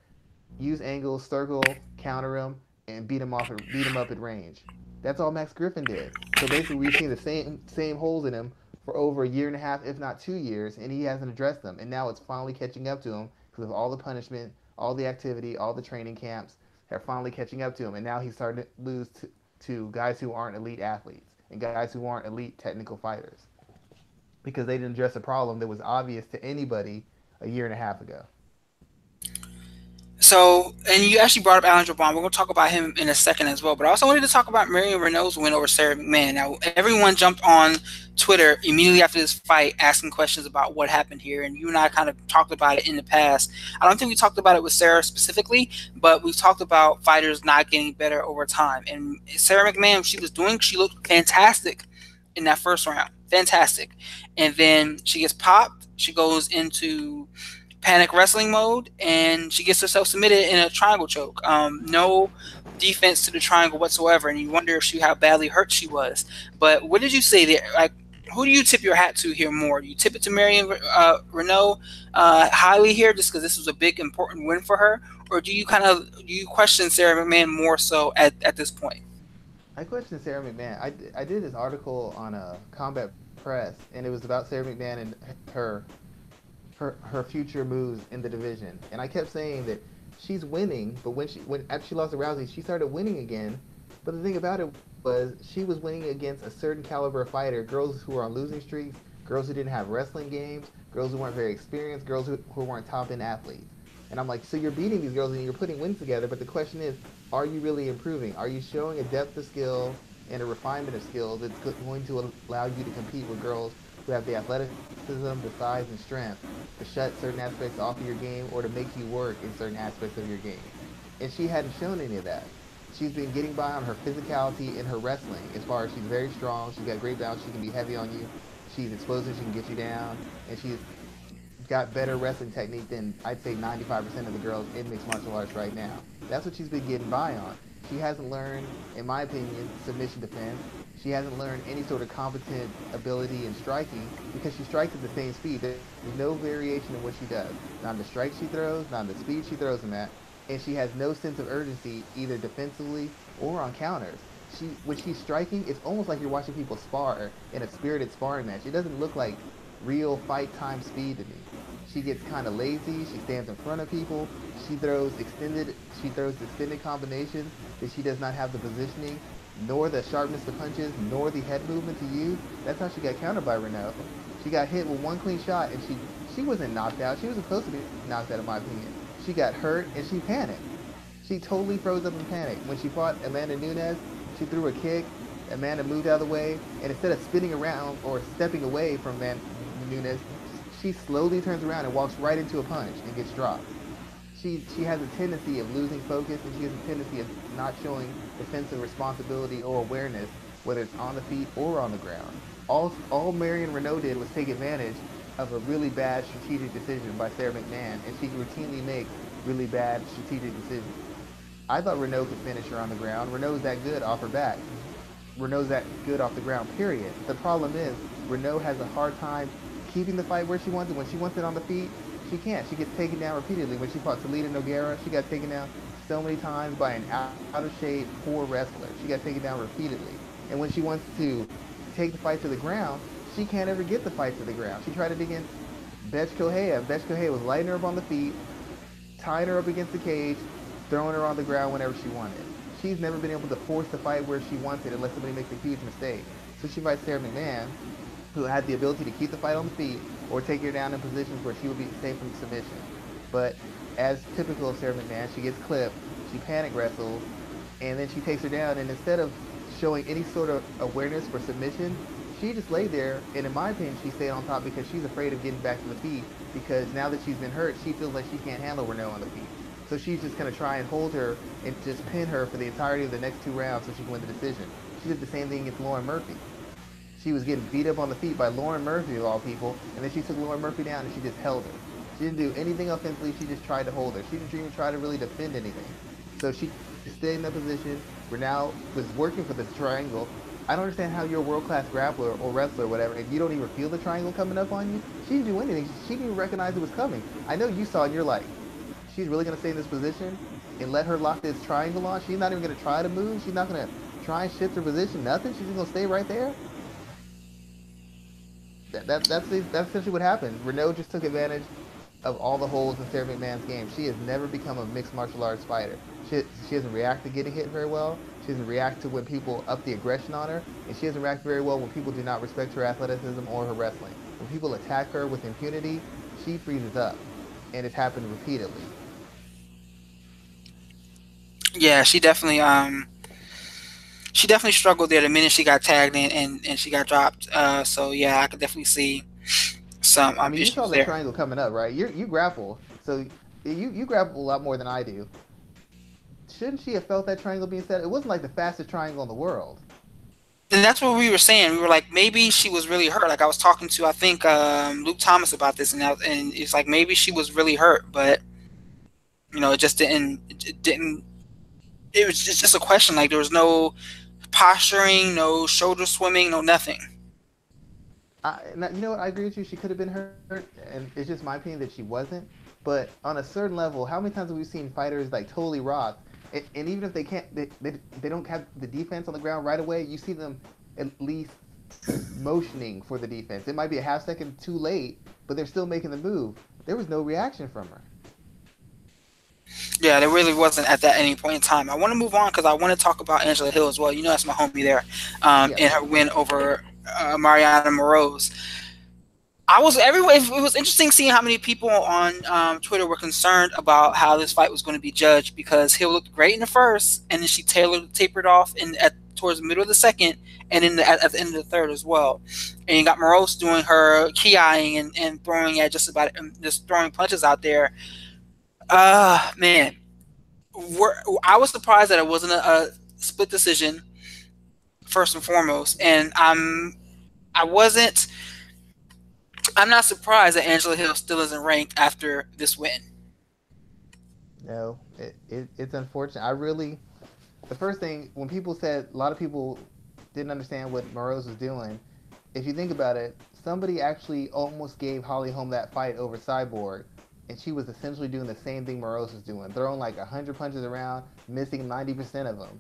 use angles, circle, counter him, and beat him up at range. That's all Max Griffin did. So basically, we've seen the same holes in him for over a year and a half, if not 2 years, and he hasn't addressed them. And now it's finally catching up to him because of all the punishment, all the activity, all the training camps are finally catching up to him. And now he's starting to lose to guys who aren't elite athletes and guys who aren't elite technical fighters because they didn't address a problem that was obvious to anybody a year and a half ago. So, and you actually brought up Alan Jabron. We're going to talk about him in a second as well. But I also wanted to talk about Marion Renault's win over Sarah McMahon. Now, everyone jumped on Twitter immediately after this fight asking questions about what happened here. And you and I kind of talked about it in the past. I don't think we talked about it with Sarah specifically, but we've talked about fighters not getting better over time. And Sarah McMahon, she looked fantastic in that first round. Fantastic. And then she gets popped. She goes into panic wrestling mode, and she gets herself submitted in a triangle choke. No defense to the triangle whatsoever, and you wonder how badly hurt she was. But what did you say there? Like, who do you tip your hat to here more? Do you tip it to Marion Renault highly here, just because this was a big, important win for her, or do you question Sarah McMahon more so at this point? I question Sarah McMahon. I did this article on Combat Press, and it was about Sarah McMahon and her future moves in the division. And I kept saying that she's winning, but after she lost to Rousey, she started winning again. But the thing about it was she was winning against a certain caliber of fighter, girls who were on losing streaks, girls who didn't have wrestling games, girls who weren't very experienced, girls who weren't top end athletes. And I'm like, so you're beating these girls and you're putting wins together, but the question is, are you really improving? Are you showing a depth of skill and a refinement of skills that's going to allow you to compete with girls who have the athleticism, the size, and strength to shut certain aspects off of your game or to make you work in certain aspects of your game? And she hadn't shown any of that. She's been getting by on her physicality in her wrestling. As far as she's very strong, she's got great balance, she can be heavy on you, she's explosive, she can get you down, and she's got better wrestling technique than I'd say 95% of the girls in mixed martial arts right now. That's what she's been getting by on. She hasn't learned, in my opinion, submission defense. She hasn't learned any sort of competent ability in striking because she strikes at the same speed. There's no variation in what she does. Not in the strikes she throws, not in the speed she throws them at, and she has no sense of urgency either defensively or on counters. When she's striking, it's almost like you're watching people spar in a spirited sparring match. It doesn't look like real fight time speed to me. She gets kind of lazy. She stands in front of people. She throws extended combinations that she does not have the positioning, nor the sharpness of punches, nor the head movement to use. That's how she got countered by Renault. She got hit with one clean shot, and she wasn't knocked out. She wasn't supposed to be knocked out, in my opinion. She got hurt, and she panicked. She totally froze up in panic. When she fought Amanda Nunes, she threw a kick. Amanda moved out of the way, and instead of spinning around or stepping away from Amanda Nunes, she slowly turns around and walks right into a punch and gets dropped. She has a tendency of losing focus, and she has a tendency of not showing defensive responsibility or awareness, whether it's on the feet or on the ground. All Marion Renault did was take advantage of a really bad strategic decision by Sarah McMahon, and she routinely makes really bad strategic decisions. I thought Renault could finish her on the ground. Renault's that good off her back. Renault's that good off the ground, period. The problem is, Renault has a hard time keeping the fight where she wants it. When she wants it on the feet, she can't. She gets taken down repeatedly. When she fought Salida Nogueira, she got taken down so many times by an out-of-shape, poor wrestler. She got taken down repeatedly. And when she wants to take the fight to the ground, she can't ever get the fight to the ground. She tried it against Betch Kohea. Betch Kohea was lighting her up on the feet, tying her up against the cage, throwing her on the ground whenever she wanted. She's never been able to force the fight where she wants it unless somebody makes a huge mistake. So she fights Sarah McMahon, who had the ability to keep the fight on the feet or take her down in positions where she would be safe from submission. But as typical of Sarah McMahon, she gets clipped, she panic wrestles, and then she takes her down, and instead of showing any sort of awareness for submission, she just laid there, and in my opinion, she stayed on top because she's afraid of getting back to the feet, because now that she's been hurt, she feels like she can't handle Renault on the feet. So she's just going to try and hold her and just pin her for the entirety of the next 2 rounds so she can win the decision. She did the same thing against Lauren Murphy. She was getting beat up on the feet by Lauren Murphy, of all people, and then she took Lauren Murphy down and she just held her. She didn't do anything offensively, she just tried to hold her. She didn't even try to really defend anything. So she stayed in that position. Renau was working for this triangle. I don't understand how you're a world-class grappler or wrestler or whatever, if you don't even feel the triangle coming up on you. She didn't do anything. She didn't even recognize it was coming. I know you saw it and you're like, she's really going to stay in this position and let her lock this triangle on? She's not even going to try to move? She's not going to try and shift her position? Nothing? She's just going to stay right there? That's essentially what happened. Renault just took advantage of all the holes in Sarah McMahon's game. She has never become a mixed martial arts fighter. She doesn't react to getting hit very well. She doesn't react to when people up the aggression on her. And she doesn't react very well when people do not respect her athleticism or her wrestling. When people attack her with impunity, she freezes up. And it's happened repeatedly. Yeah, she definitely struggled there the minute she got tagged in and she got dropped. So yeah, I could definitely see some I mean, you issues saw the there. triangle coming up, right? You grapple, so you grapple a lot more than I do. Shouldn't she have felt that triangle being set? It wasn't like the fastest triangle in the world. And that's what we were saying. We were like, maybe she was really hurt. Like I was talking to, I think Luke Thomas about this, and it's like maybe she was really hurt, but it just didn't. It was just a question. Like there was no posturing, no shoulder swimming, no nothing. You know what? I agree with you. She could have been hurt, and it's just my opinion that she wasn't. But on a certain level, how many times have we seen fighters like totally rock, and even if they can't, they don't have the defense on the ground right away. You see them at least motioning for the defense. It might be a half second too late, but they're still making the move. There was no reaction from her. Yeah, there really wasn't at that any point in time. I want to move on because I want to talk about Angela Hill as well. That's my homie there, Yes. and her win over Mariana Moroz. I was everywhere. It was interesting seeing how many people on Twitter were concerned about how this fight was going to be judged because Hill looked great in the first, and then she tapered off towards the middle of the second, and then at the end of the third as well. And you got Morose doing her ki and throwing at just throwing punches out there. Man, I was surprised that it wasn't a split decision first and foremost, and I wasn't. I'm not surprised that Angela Hill still isn't ranked after this win. No, it's unfortunate. I really, the first thing when people said a lot of people didn't understand what Morose was doing. If you think about it, somebody actually almost gave Holly Holm that fight over Cyborg, and she was essentially doing the same thing Morose was doing, throwing like 100 punches around, missing 90% of them,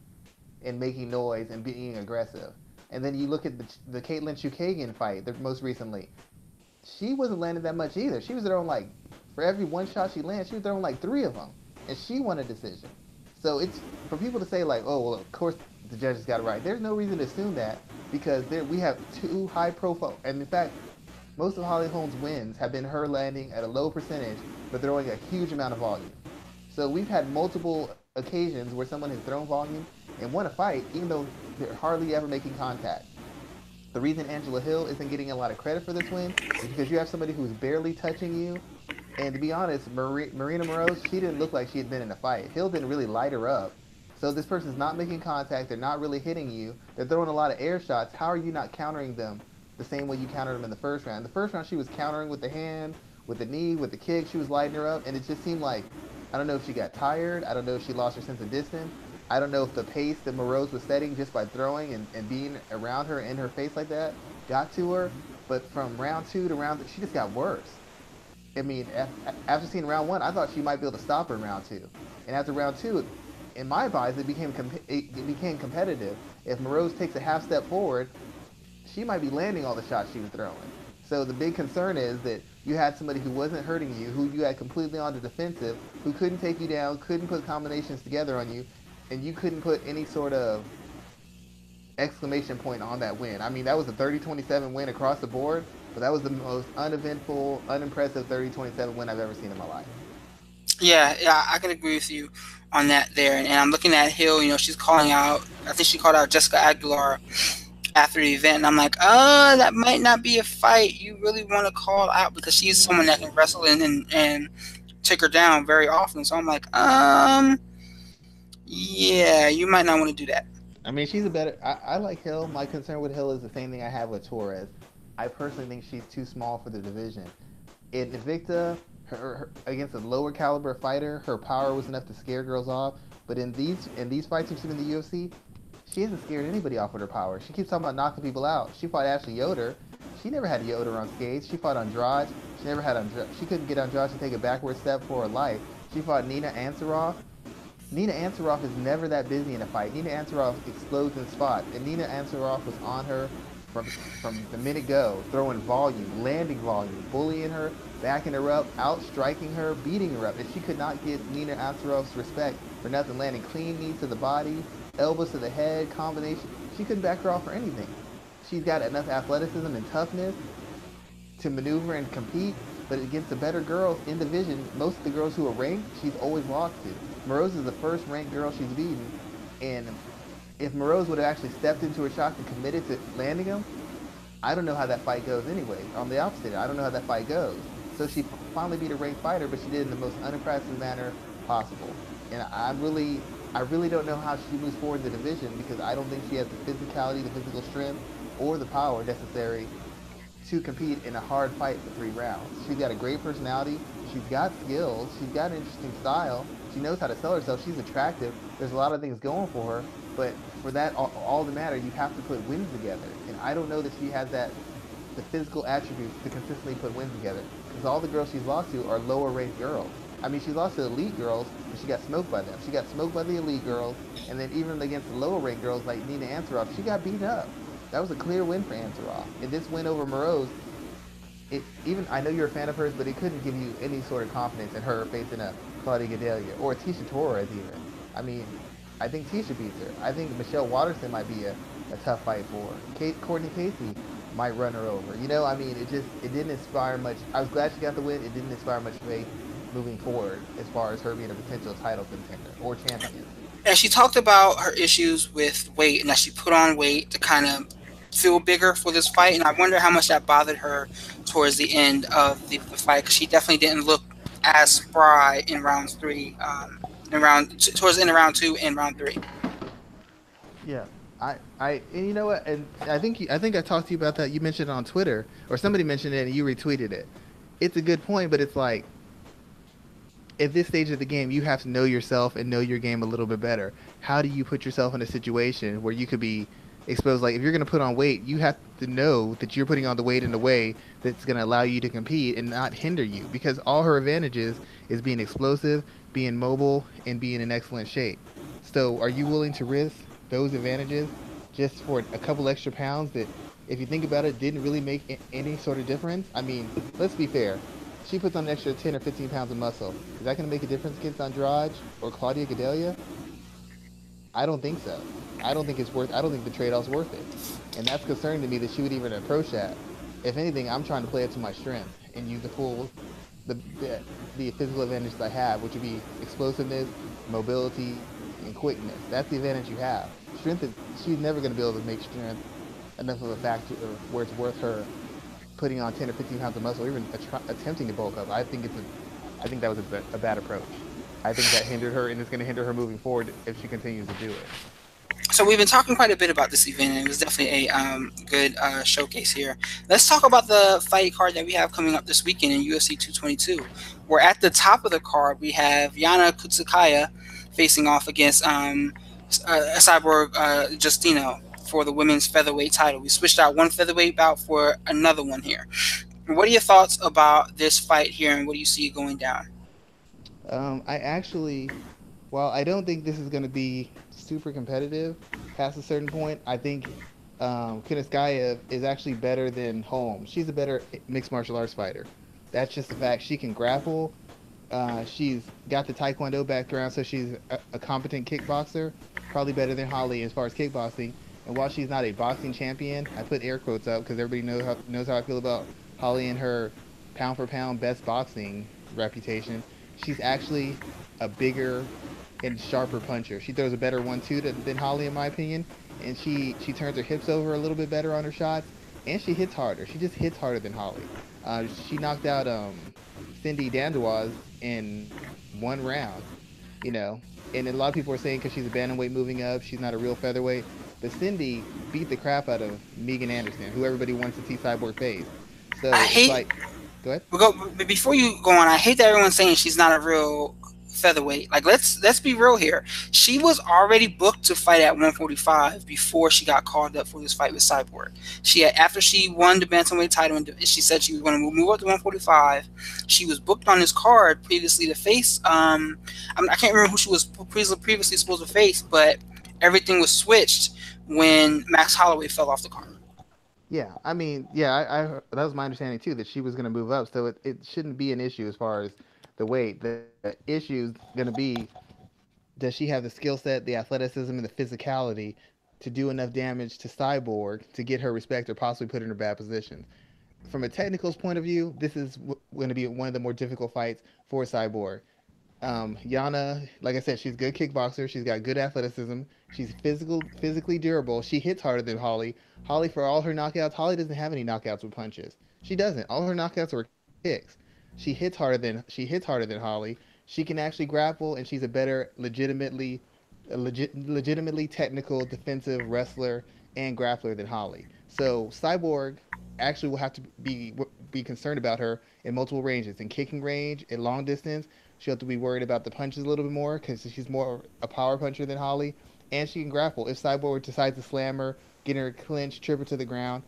and making noise and being aggressive. And then you look at the Caitlin Chukagian fight, most recently. She wasn't landing that much either. She was throwing like, for every one shot she landed, she was throwing like three of them, and she won a decision. So it's for people to say like, oh well, of course the judges got it right. There's no reason to assume that because we have two high profile, and in fact, most of Holly Holm's wins have been her landing at a low percentage but throwing a huge amount of volume. So we've had multiple occasions where someone has thrown volume and won a fight even though they're hardly ever making contact. The reason Angela Hill isn't getting a lot of credit for this win is because you have somebody who's barely touching you. And to be honest, Marina Morose, she didn't look like she had been in a fight. Hill didn't really light her up. So this person's not making contact. They're not really hitting you. They're throwing a lot of air shots. How are you not countering them the same way you countered them in the first round? In the first round, she was countering with the hand, with the knee, with the kick. She was lighting her up. And it just seemed like, I don't know if she got tired. I don't know if she lost her sense of distance. I don't know if the pace that Morose was setting just by throwing and being around her in her face like that got to her. But from round two to she just got worse. I mean, after seeing round one, I thought she might be able to stop her in round two. And after round two, in my eyes, it became competitive. If Morose takes a half step forward, she might be landing all the shots she was throwing. So the big concern is that you had somebody who wasn't hurting you, who you had completely on the defensive, who couldn't take you down, couldn't put combinations together on you, and you couldn't put any sort of exclamation point on that win. I mean, that was a 30-27 win across the board, but that was the most uneventful, unimpressive 30-27 win I've ever seen in my life. Yeah, I can agree with you on that there. And I'm looking at Hill, she's calling out, I think she called out Jessica Aguilar after the event. And I'm like, that might not be a fight you really want to call out because she's someone that can wrestle and take her down very often. So I'm like, yeah, you might not want to do that. I mean, she's a better. I like Hill. My concern with Hill is the same thing I have with Torres. I personally think she's too small for the division. In Invicta, her against a lower caliber fighter, her power was enough to scare girls off. But in these fights we've seen in the UFC, she hasn't scared anybody off with her power. She keeps talking about knocking people out. She fought Ashley Yoder. She never had Yoder on skates. She fought Andrade. She couldn't get Andrade to take a backward step for her life. She fought Nina Ansaroff. Nina Ansaroff is never that busy in a fight. Nina Ansaroff explodes in spots, and Nina Ansaroff was on her from the minute go, throwing volume, landing volume, bullying her, backing her up, outstriking her, beating her up. And she could not get Nina Ansaroff's respect for nothing, landing clean knees to the body, elbows to the head, combination. She couldn't back her off for anything. She's got enough athleticism and toughness to maneuver and compete, but against the better girls in division, most of the girls who are ranked, she's always lost to. Morose is the first ranked girl she's beaten, and if Morose would have actually stepped into her shots and committed to landing them, I don't know how that fight goes anyway. On the opposite, I don't know how that fight goes. So she finally beat a ranked fighter, but she did it in the most unimpressive manner possible. And I really don't know how she moves forward in the division because I don't think she has the physicality, the physical strength, or the power necessary to compete in a hard fight for 3 rounds. She's got a great personality. She's got skills. She's got an interesting style. She knows how to sell herself. She's attractive. There's a lot of things going for her. But for that all to matter, you have to put wins together. And I don't know that she has the physical attributes to consistently put wins together. Because all the girls she's lost to are lower ranked girls. I mean, she lost to elite girls, but she got smoked by them. She got smoked by the elite girls. And then even against the lower ranked girls like Nina Ansaroff, she got beaten up. That was a clear win for Ansaroff. And this win over Morose, I know you're a fan of hers, but it couldn't give you any sort of confidence in her facing a Claudia Gadelha or Tisha Torres even. I mean, I think Tisha beats her. I think Michelle Waterson might be a tough fight for her. Courtney Casey, might run her over. You know, I mean, it didn't inspire much. I was glad she got the win. It didn't inspire much faith moving forward as far as her being a potential title contender or champion. And she talked about her issues with weight and that she put on weight to kind of feel bigger for this fight. And I wonder how much that bothered her towards the end of the fight, because she definitely didn't look as spry in round three, towards the end of round two and round three. Yeah. And you know what? And I think I talked to you about that. You mentioned it on Twitter, or somebody mentioned it, and you retweeted it. It's a good point, but it's like at this stage of the game, you have to know yourself and know your game a little bit better. How do you put yourself in a situation where you could be exposed? Like if you're going to put on weight, you have to know that you're putting on the weight in a way that's going to allow you to compete and not hinder you. Because all her advantages is being explosive, being mobile, and being in excellent shape. So are you willing to risk those advantages just for a couple extra pounds that, if you think about it, didn't really make any sort of difference? I mean, let's be fair. She puts on an extra 10 or 15 pounds of muscle. Is that going to make a difference against Andrade or Claudia Gadelia? I don't think so. I don't think it's worth. I don't think the trade-off's worth it, and that's concerning to me that she would even approach that. If anything, I'm trying to play it to my strength and use the full, the physical advantages I have, which would be explosiveness, mobility, and quickness. That's the advantage you have. Strength is, she's never going to be able to make strength enough of a factor where it's worth her putting on 10 or 15 pounds of muscle, or even attempting to bulk up. I think that was a bad approach. I think that hindered her, and it's going to hinder her moving forward if she continues to do it. So we've been talking quite a bit about this event, and it was definitely a good showcase here. Let's talk about the fight card that we have coming up this weekend in UFC 222. We're at the top of the card. We have Yana Kutsukaya facing off against Cyborg Justino for the women's featherweight title. We switched out one featherweight bout for another one here. What are your thoughts about this fight here, and what do you see going down? I actually, well, I don't think this is going to be super competitive past a certain point. I think Kunitskaya is actually better than Holmes. She's a better mixed martial arts fighter. That's just the fact. She can grapple. She's got the Taekwondo background, so she's a competent kickboxer. Probably better than Holly as far as kickboxing. And while she's not a boxing champion, I put air quotes up because everybody knows how I feel about Holly and her pound for pound best boxing reputation. She's actually a bigger and sharper puncher. She throws a better 1-2 than Holly, in my opinion, and she turns her hips over a little bit better on her shots, and she hits harder. She just hits harder than Holly. She knocked out Cindy Dandoise in one round, you know. And a lot of people are saying because she's a bantamweight moving up, she's not a real featherweight. But Cindy beat the crap out of Megan Anderson, who everybody wants to see Cyborg face. I So it's hate like, go ahead. but before you go on, I hate that everyone's saying she's not a real featherweight. Like let's be real here. She was already booked to fight at 145 before she got called up for this fight with Cyborg. She had, after she won the bantamweight title and she said she was going to move up to 145. She was booked on this card previously to face. I can't remember who she was previously supposed to face, but everything was switched when Max Holloway fell off the card. Yeah, I mean, yeah, that was my understanding too that she was going to move up, so it shouldn't be an issue as far as the weight. The issue is going to be, does she have the skill set, the athleticism, and the physicality to do enough damage to Cyborg to get her respect or possibly put her in a bad position? From a technicals point of view, this is going to be one of the more difficult fights for Cyborg. Yana, like I said, she's a good kickboxer. She's got good athleticism. She's physically durable. She hits harder than Holly. Holly, for all her knockouts, Holly doesn't have any knockouts with punches. She doesn't. All her knockouts are kicks. She hits harder than Holly. She can actually grapple, and she's a better, legitimately technical defensive wrestler and grappler than Holly. So Cyborg actually will have to be concerned about her in multiple ranges, in kicking range, in long distance. She'll have to be worried about the punches a little bit more because she's more a power puncher than Holly, and she can grapple. If Cyborg decides to slam her, get her clinch, trip her to the ground,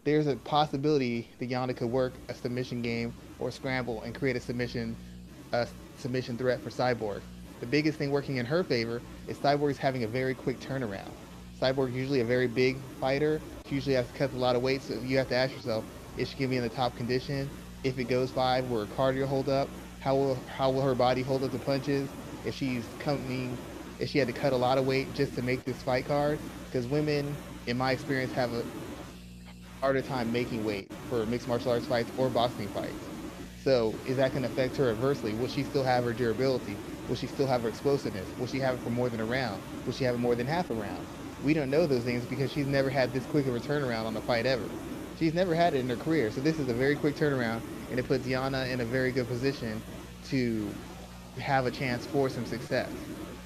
there's a possibility that Yana could work a submission game or scramble and create a submission threat for Cyborg. The biggest thing working in her favor is Cyborg's having a very quick turnaround. Cyborg's usually a very big fighter. She usually has to cut a lot of weight, so you have to ask yourself, is she going to be in the top condition? If it goes five, will her cardio hold up? How will her body hold up to punches? If she's coming, if she had to cut a lot of weight just to make this fight card? Because women, in my experience, have a harder time making weight for mixed martial arts fights or boxing fights. So is that going to affect her adversely? Will she still have her durability? Will she still have her explosiveness? Will she have it for more than a round? Will she have it more than half a round? We don't know those things because she's never had this quick of a turnaround on a fight ever. She's never had it in her career. So this is a very quick turnaround, and it puts Yana in a very good position to have a chance for some success.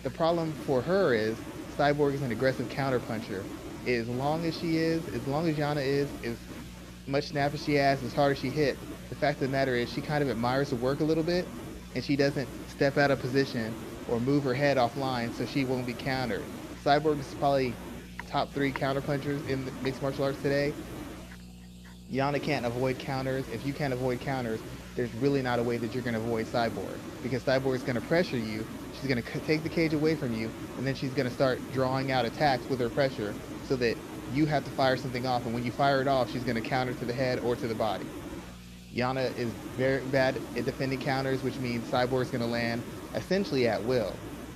The problem for her is Cyborg is an aggressive counterpuncher. As long as Yana is, as much snap as she has, as hard as she hit, the fact of the matter is she kind of admires the work a little bit, and she doesn't step out of position or move her head offline so she won't be countered. Cyborg is probably top three counterpunchers in the mixed martial arts today. Yana can't avoid counters. If you can't avoid counters, there's really not a way that you're going to avoid Cyborg, because Cyborg is going to pressure you. She's going to take the cage away from you, and then she's going to start drawing out attacks with her pressure so that you have to fire something off. And when you fire it off, she's going to counter to the head or to the body. Yana is very bad at defending counters, which means Cyborg is going to land essentially at will.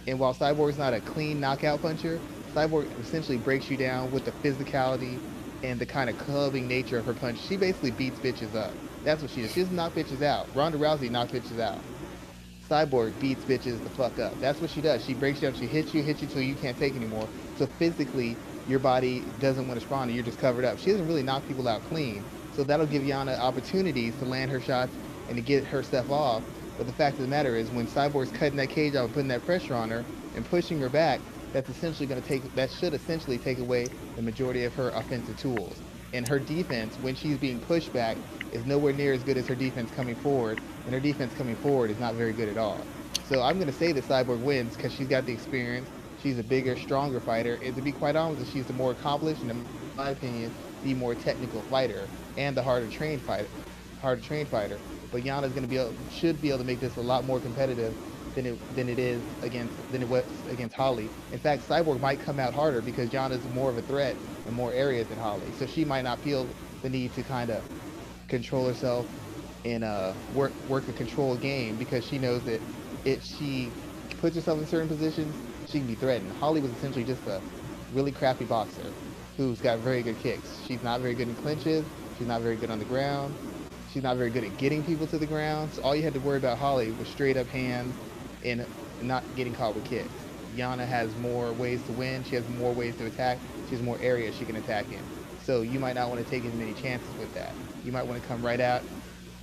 And while Cyborg is not a clean knockout puncher, Cyborg essentially breaks you down with the physicality and the kind of clubbing nature of her punch. She basically beats bitches up. That's what she does. She doesn't knock bitches out. Ronda Rousey knocked bitches out. Cyborg beats bitches the fuck up. That's what she does. She breaks you up. She hits you till you can't take anymore. So physically, your body doesn't want to respond, and you're just covered up. She doesn't really knock people out clean. So that'll give Yana opportunities to land her shots and to get her stuff off. But the fact of the matter is, when Cyborg's cutting that cage off and putting that pressure on her and pushing her back, that should essentially take away the majority of her offensive tools. And her defense, when she's being pushed back, is nowhere near as good as her defense coming forward. And her defense coming forward is not very good at all. So I'm going to say that Cyborg wins because she's got the experience. She's a bigger, stronger fighter. And to be quite honest, she's the more accomplished and, in my opinion, the more technical fighter and the harder trained fighter. But Yana's should be able to make this a lot more competitive than it was against Holly. In fact, Cyborg might come out harder because Yana's more of a threat in more areas than Holly. So she might not feel the need to kind of control herself and work a control game, because she knows that if she puts herself in certain positions, she can be threatened. Holly was essentially just a really crappy boxer who's got very good kicks. She's not very good in clinches. She's not very good on the ground. She's not very good at getting people to the ground. So all you had to worry about Holly was straight up hands and not getting caught with kicks. Yana has more ways to win. She has more ways to attack. She has more areas she can attack in. So you might not want to take as many chances with that. You might want to come right out,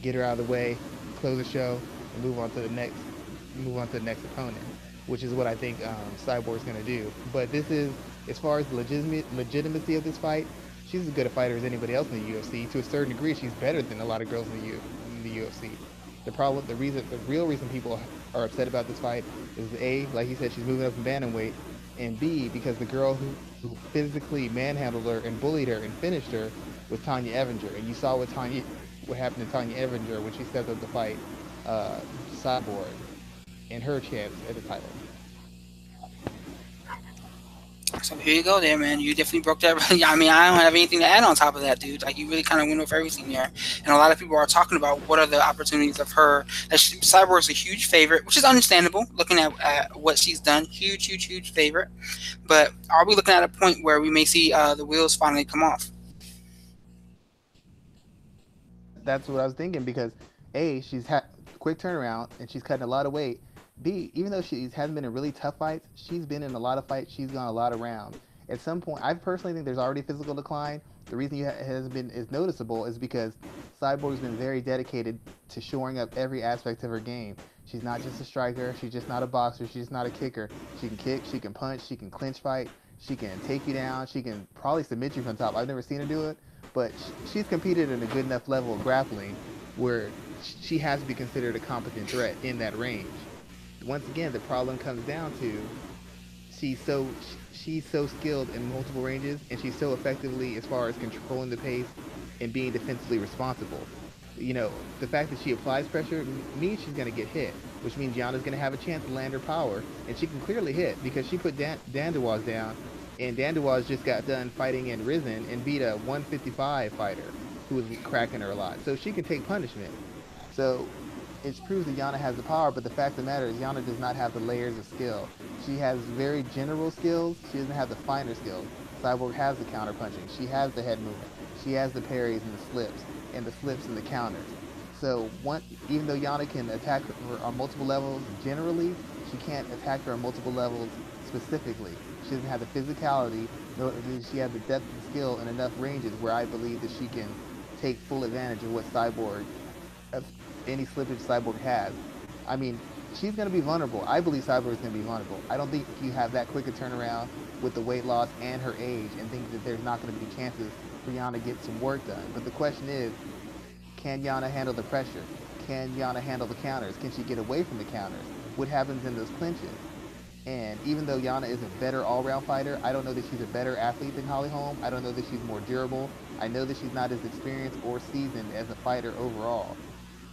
get her out of the way, close the show, and move on to the next opponent, which is what I think Cyborg's going to do. But this is, as far as the legitimacy of this fight, she's as good a fighter as anybody else in the UFC. To a certain degree, she's better than a lot of girls in the UFC. The real reason people are upset about this fight is A, like you said, she's moving up in bantamweight, and B, because the girl who physically manhandled her and bullied her and finished her was Tanya Evinger. And you saw what happened to Tanya Evinger when she stepped up to fight Cyborg and her chance at the title. So here you go there, man. You definitely broke that. I mean, I don't have anything to add on top of that, dude. Like, you really kind of went over everything there. And a lot of people are talking about what are the opportunities of her. Cyborg's a huge favorite, which is understandable, looking at what she's done. Huge favorite. But are we looking at a point where we may see the wheels finally come off? That's what I was thinking, because A, she's had quick turnaround and she's cutting a lot of weight. B, even though she hasn't been in really tough fights, she's been in a lot of fights. She's gone a lot of rounds. At some point, I personally think there's already physical decline. The reason it hasn't been as noticeable is because Cyborg's been very dedicated to shoring up every aspect of her game. She's not just a striker. She's just not a boxer. She's just not a kicker. She can kick. She can punch. She can clinch fight. She can take you down. She can probably submit you from top. I've never seen her do it, but she's competed in a good enough level of grappling where she has to be considered a competent threat in that range. Once again, the problem comes down to she's so skilled in multiple ranges, and she's so effectively as far as controlling the pace and being defensively responsible. You know, the fact that she applies pressure means she's going to get hit, which means Yana's going to have a chance to land her power, and she can clearly hit because she put Dandawaz down, and Dandawaz just got done fighting in Risen and beat a 155 fighter who was cracking her a lot. So she can take punishment. So it proves that Yana has the power, but the fact of the matter is Yana does not have the layers of skill. She has very general skills. She doesn't have the finer skills. Cyborg has the counter punching. She has the head movement. she has the parries and the slips and the counters. So even though Yana can attack her on multiple levels generally, she can't attack her on multiple levels specifically. She doesn't have the physicality, nor does she have the depth and skill in enough ranges where I believe that she can take full advantage of what of any slippage Cyborg has. I mean, she's going to be vulnerable. I believe Cyborg is going to be vulnerable. I don't think you have that quick a turnaround with the weight loss and her age and think that there's not going to be chances for Yana to get some work done. But the question is, can Yana handle the pressure? Can Yana handle the counters? Can she get away from the counters? What happens in those clinches? And even though Yana is a better all-round fighter, I don't know that she's a better athlete than Holly Holm. I don't know that she's more durable. I know that she's not as experienced or seasoned as a fighter overall.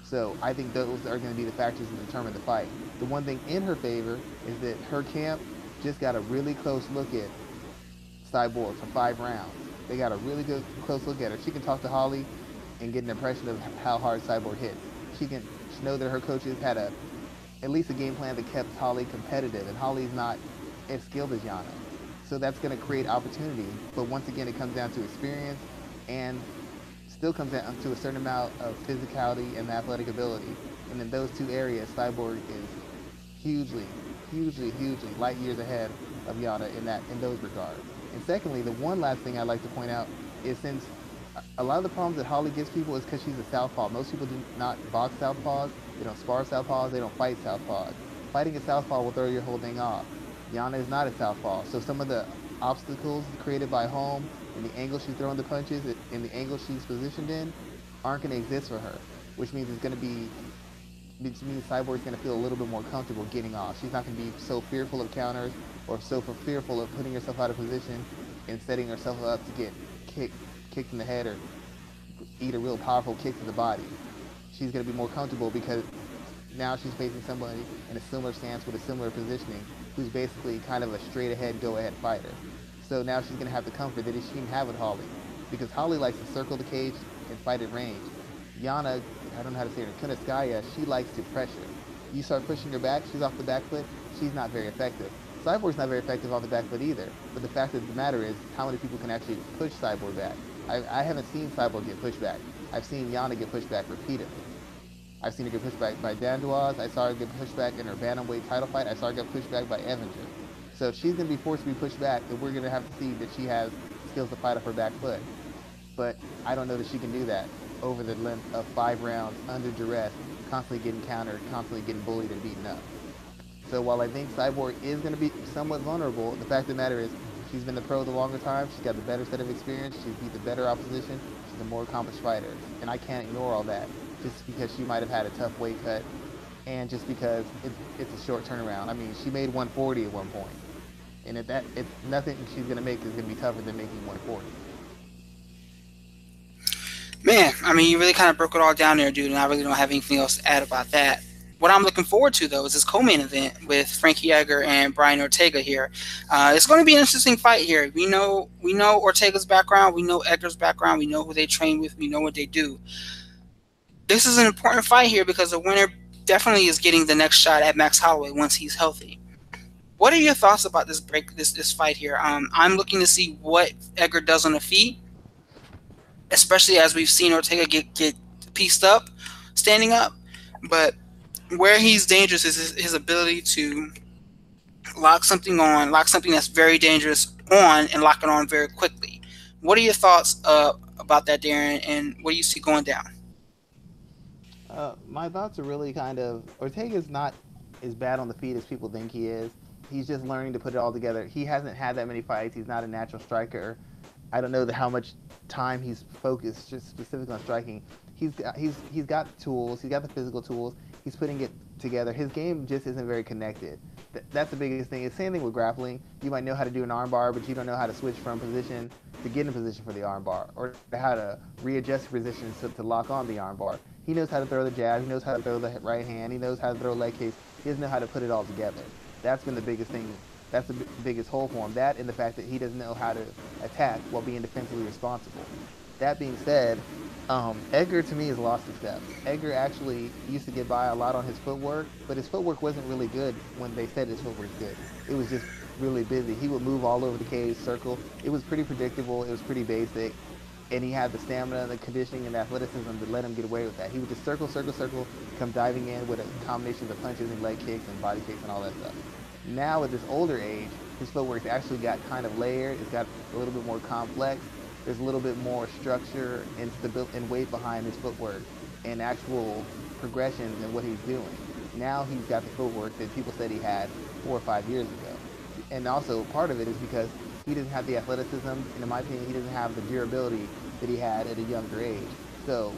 So I think those are going to be the factors that determine the fight. The one thing in her favor is that her camp just got a really close look at Cyborg for 5 rounds. They got a really good close look at her. She can talk to Holly and get an impression of how hard Cyborg hits. She know that her coaches had at least a game plan that kept Holly competitive, and Holly's not as skilled as Yana. So that's going to create opportunity. But once again, it comes down to experience and still comes down to a certain amount of physicality and athletic ability. And in those two areas, Cyborg is hugely light years ahead of Yana in those regards. And secondly, the one last thing I'd like to point out is since a lot of the problems that Holly gives people is because she's a southpaw. Most people do not box southpaws, they don't spar southpaws, they don't fight southpaws. Fighting a southpaw will throw your whole thing off. Yana is not a southpaw, so some of the obstacles created by Holm and the angle she's throwing the punches and the angle she's positioned in aren't going to exist for her, which means which means Cyborg's going to feel a little bit more comfortable getting off. She's not going to be so fearful of counters or so fearful of putting herself out of position and setting herself up to get kicked in the head or eat a real powerful kick to the body. She's going to be more comfortable because now she's facing somebody in a similar stance with a similar positioning who's basically kind of a straight ahead, go ahead fighter. So now she's going to have the comfort that she didn't have with Holly, because Holly likes to circle the cage and fight at range. Yana, I don't know how to say her, Kunitskaya, she likes to pressure. You start pushing her back, she's off the back foot, she's not very effective. Cyborg's not very effective on the back foot either, but the fact of the matter is how many people can actually push Cyborg back. I haven't seen Cyborg get pushed back. I've seen Yana get pushed back repeatedly. I've seen her get pushed back by Dandoise. I saw her get pushed back in her bantamweight title fight. I saw her get pushed back by Evanger. So if she's going to be forced to be pushed back, then we're going to have to see that she has skills to fight off her back foot. But I don't know that she can do that over the length of 5 rounds under duress, constantly getting countered, constantly getting bullied and beaten up. So while I think Cyborg is going to be somewhat vulnerable, the fact of the matter is she's been the pro the longer time. She's got the better set of experience. She's beat the better opposition. She's a more accomplished fighter. And I can't ignore all that just because she might have had a tough weight cut and just because it's a short turnaround. I mean, she made 140 at one point. And it's nothing she's going to make is going to be tougher than making 140. Man, I mean, you really kind of broke it all down there, dude, and I really don't have anything else to add about that. What I'm looking forward to, though, is this co-main event with Frankie Edgar and Brian Ortega here. It's going to be an interesting fight here. We know Ortega's background, we know Edgar's background, we know who they train with, we know what they do. This is an important fight here because the winner definitely is getting the next shot at Max Holloway once he's healthy. What are your thoughts about this fight here? I'm looking to see what Edgar does on the feet, especially as we've seen Ortega get pieced up, standing up. But where he's dangerous is his ability to lock something that's very dangerous on, and lock it on very quickly. What are your thoughts about that, Darren, and what do you see going down? My thoughts are really kind of Ortega's not as bad on the feet as people think he is. He's just learning to put it all together. He hasn't had that many fights. He's not a natural striker. I don't know how much time he's focused just specifically on striking. He's got the tools. He's got the physical tools. He's putting it together. His game just isn't very connected. That's the biggest thing. It's the same thing with grappling. You might know how to do an armbar, but you don't know how to switch from position to get in position for the armbar, or how to readjust positions to lock on the armbar. He knows how to throw the jab. He knows how to throw the right hand. He knows how to throw leg kicks. He doesn't know how to put it all together. That's been the biggest thing. That's the biggest hole for him. That and the fact that he doesn't know how to attack while being defensively responsible. That being said, Edgar to me has lost a step. Edgar actually used to get by a lot on his footwork, but his footwork wasn't really good when they said his footwork was good. It was just really busy. He would move all over the cage, circle. It was pretty predictable. It was pretty basic. and he had the stamina, the conditioning, and the athleticism to let him get away with that. He would just circle, circle, circle, come diving in with a combination of punches and leg kicks and body kicks and all that stuff. Now at this older age, his footwork's actually got kind of layered. It's got a little bit more complex. There's a little bit more structure and stability and weight behind his footwork and actual progressions in what he's doing. Now he's got the footwork that people said he had 4 or 5 years ago. And also part of it is because he doesn't have the athleticism, and in my opinion, he doesn't have the durability that he had at a younger age. So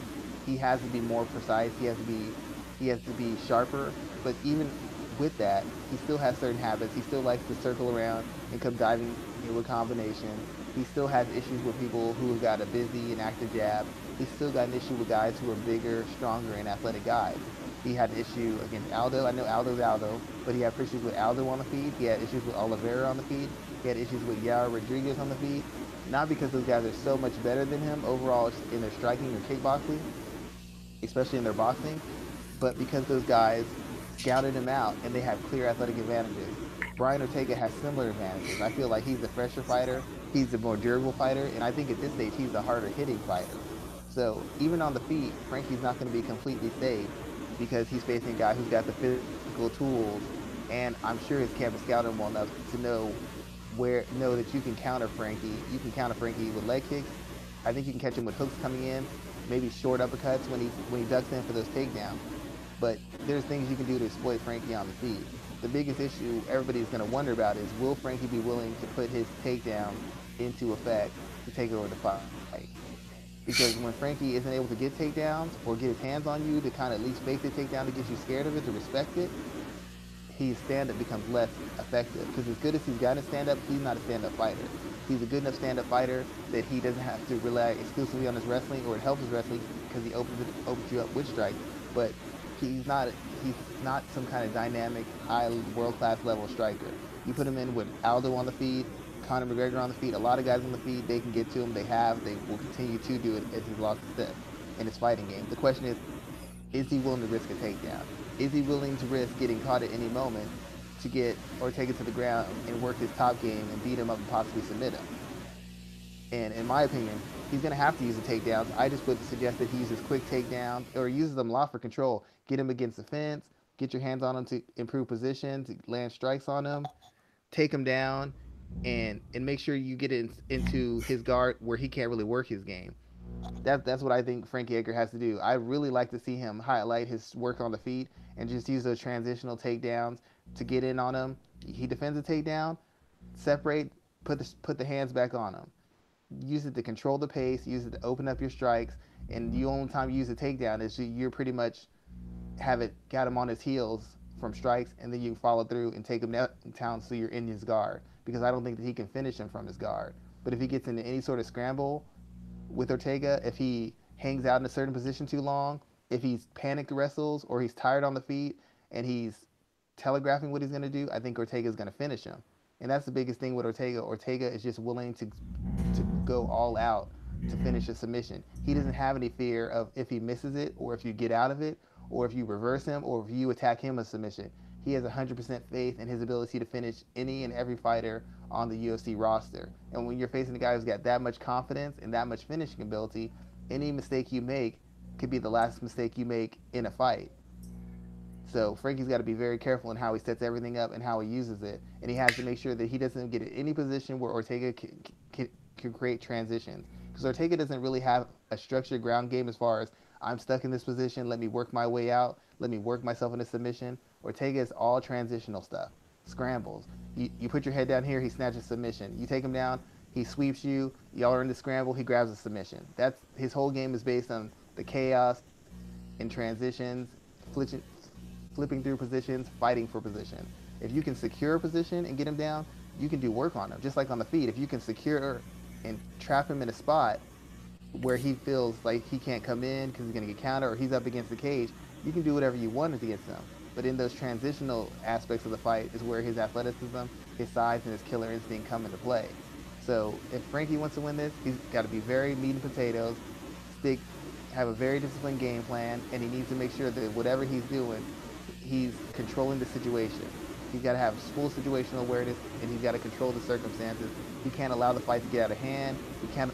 he has to be more precise. He has to be sharper. But even with that, he still has certain habits. He still likes to circle around and come diving in with combinations. He still has issues with people who have got a busy and active jab. He's still got an issue with guys who are bigger, stronger, and athletic guys. He had an issue against Aldo. I know Aldo's Aldo, but he had issues with Aldo on the feet. He had issues with Oliveira on the feet. He had issues with Yair Rodriguez on the feet. Not because those guys are so much better than him overall in their striking or kickboxing, especially in their boxing, but because those guys scouted him out and they have clear athletic advantages. Brian Ortega has similar advantages. I feel like he's the fresher fighter, he's the more durable fighter, and I think at this stage he's the harder hitting fighter. So even on the feet, Frankie's not going to be completely safe because he's facing a guy who's got the physical tools, and I'm sure his camp has scouted him well enough to know that you can counter Frankie. You can counter Frankie with leg kicks. I think you can catch him with hooks coming in, maybe short uppercuts when he ducks in for those takedowns. But there's things you can do to exploit Frankie on the feet. The biggest issue everybody's going to wonder about is will Frankie be willing to put his takedowns into effect to take over the fight? Because when Frankie isn't able to get takedowns or get his hands on you to kind of at least fake the takedown to get you scared of it, to respect it, his stand-up becomes less effective. Because as good as he's got in stand-up, he's not a stand-up fighter. He's a good enough stand-up fighter that he doesn't have to rely exclusively on his wrestling, or it helps his wrestling because he opens you up with strikes. But he's not he's not some kind of dynamic, high world-class level striker. You put him in with Aldo on the feet, Conor McGregor on the feet, a lot of guys on the feet, they can get to him. They will continue to do it as he's lost a step in his fighting game. The question is he willing to risk a takedown? Is he willing to risk getting caught at any moment to get or take it to the ground and work his top game and beat him up and possibly submit him? And in my opinion, he's going to have to use the takedowns. I just would suggest that he uses quick takedowns or uses them a lot for control. Get him against the fence, get your hands on him to improve position, to land strikes on him, take him down, and make sure you get into his guard where he can't really work his game. That's what I think Frankie Edgar has to do. I really like to see him highlight his work on the feet and just use those transitional takedowns to get in on him. He defends a takedown, separate, put the hands back on him. Use it to control the pace. Use it to open up your strikes. And the only time you use a takedown is you're pretty much have it got him on his heels from strikes, and then you follow through and take him down so you're in his guard. Because I don't think that he can finish him from his guard. But if he gets into any sort of scramble with Ortega, if he hangs out in a certain position too long, if he's panic wrestles or he's tired on the feet and he's telegraphing what he's going to do, I think Ortega's going to finish him. And that's the biggest thing with Ortega. Ortega is just willing to go all out to finish a submission. He doesn't have any fear of if he misses it or if you get out of it or if you reverse him or if you attack him a submission. He has 100% faith in his ability to finish any and every fighter on the UFC roster. And when you're facing a guy who's got that much confidence and that much finishing ability, any mistake you make could be the last mistake you make in a fight. So Frankie's got to be very careful in how he sets everything up and how he uses it, and he has to make sure that he doesn't get in any position where Ortega can create transitions. Because Ortega doesn't really have a structured ground game as far as I'm stuck in this position, let me work my way out, let me work myself into submission. Ortega is all transitional stuff, scrambles. You put your head down here, he snatches submission. You take him down, he sweeps you. Y'all are in the scramble, he grabs a submission. That's his whole game is based on the chaos and transitions, flipping through positions, fighting for position. If you can secure a position and get him down, you can do work on him. Just like on the feet, if you can secure and trap him in a spot where he feels like he can't come in because he's going to get countered or he's up against the cage, you can do whatever you want against him. But in those transitional aspects of the fight is where his athleticism, his size, and his killer instinct come into play. So if Frankie wants to win this, he's got to be very meat and potatoes, stick, have a very disciplined game plan, and he needs to make sure that whatever he's doing, he's controlling the situation. He's got to have full situational awareness, and he's got to control the circumstances. He can't allow the fight to get out of hand. He can't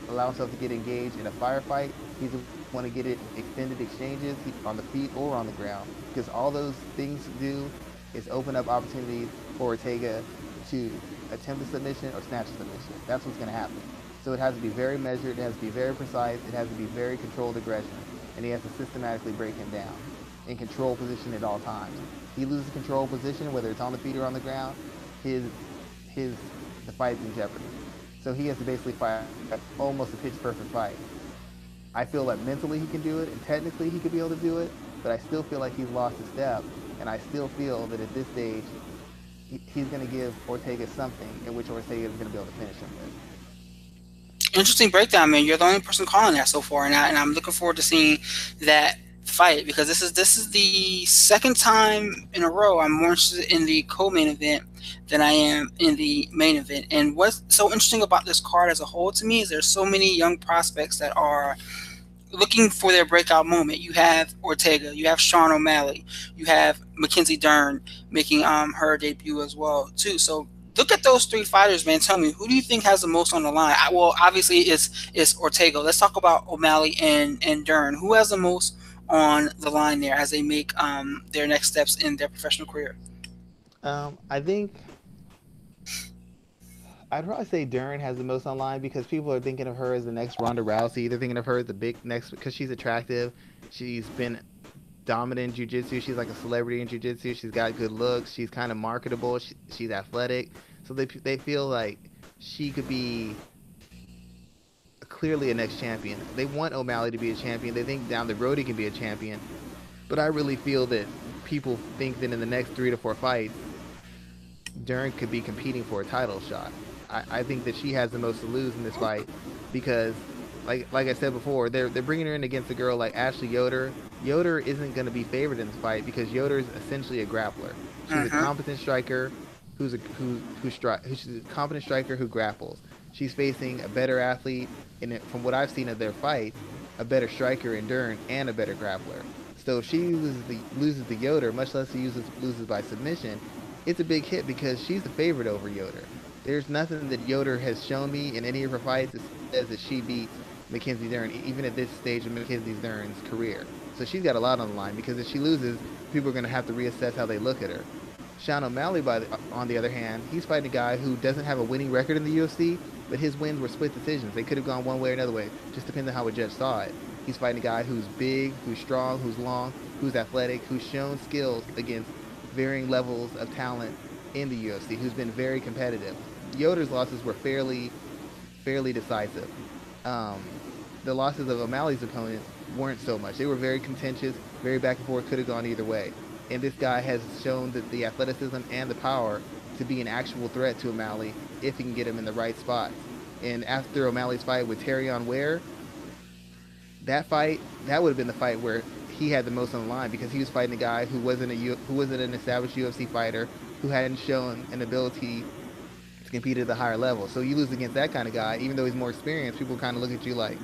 allow himself to get engaged in a firefight. He's want to get it extended exchanges on the feet or on the ground, because all those things do is open up opportunities for Ortega to attempt a submission or snatch a submission. That's what's going to happen. So it has to be very measured. It has to be very precise. It has to be very controlled aggression, and he has to systematically break him down in control position at all times. He loses control position, whether it's on the feet or on the ground, his his the fight's in jeopardy. So he has to basically fight almost a pitch perfect fight. I feel that mentally he can do it, and technically he could be able to do it, but I still feel like he's lost a step, and I still feel that at this stage he's going to give Ortega something in which Ortega is going to be able to finish him with. Interesting breakdown, man. You're the only person calling that so far, and I'm looking forward to seeing that fight, because this is the second time in a row I'm more interested in the co-main event than I am in the main event. And what's so interesting about this card as a whole to me is there's so many young prospects that are looking for their breakout moment. You have Ortega, you have Sean O'Malley, you have Mackenzie Dern making her debut as well too. So look at those three fighters, man. Tell me, who do you think has the most on the line? Well, obviously it's Ortega. Let's talk about O'Malley and Dern. Who has the most on the line there as they make their next steps in their professional career? I think I'd probably say Dern has the most online, because people are thinking of her as the next Ronda Rousey. They're thinking of her as the big next, because she's attractive. She's been dominant in jiu-jitsu. She's like a celebrity in jiu-jitsu. She's got good looks. She's kind of marketable. She's athletic. So they feel like she could be clearly a next champion. They want O'Malley to be a champion. They think down the road he can be a champion. But I really feel that people think that in the next 3 to 4 fights, Dern could be competing for a title shot. I think that she has the most to lose in this fight, because, like I said before, they're bringing her in against a girl like Ashley Yoder. Yoder isn't going to be favored in this fight because Yoder is essentially a grappler. She's a competent striker who's a competent striker who grapples. She's facing a better athlete, and from what I've seen of their fight, a better striker in Dern and a better grappler. So if she loses the Yoder, much less she loses by submission, it's a big hit because she's the favorite over Yoder. There's nothing that Yoder has shown me in any of her fights that says that she beats Mackenzie Dern, even at this stage of Mackenzie Dern's career. So she's got a lot on the line, because if she loses, people are going to have to reassess how they look at her. Sean O'Malley, on the other hand, he's fighting a guy who doesn't have a winning record in the UFC, but his wins were split decisions. They could have gone one way or another way, just depending on how a judge saw it. He's fighting a guy who's big, who's strong, who's long, who's athletic, who's shown skills against varying levels of talent in the UFC, who's been very competitive. Yoder's losses were fairly decisive. The losses of O'Malley's opponents weren't so much. They were very contentious, very back and forth, could have gone either way. And this guy has shown that the athleticism and the power to be an actual threat to O'Malley if he can get him in the right spots. And after O'Malley's fight with Terrion Ware, that would have been the fight where he had the most on the line, because he was fighting a guy who wasn't an established UFC fighter, who hadn't shown an ability to compete at the higher level. So you lose against that kind of guy, even though he's more experienced, people kind of look at you like,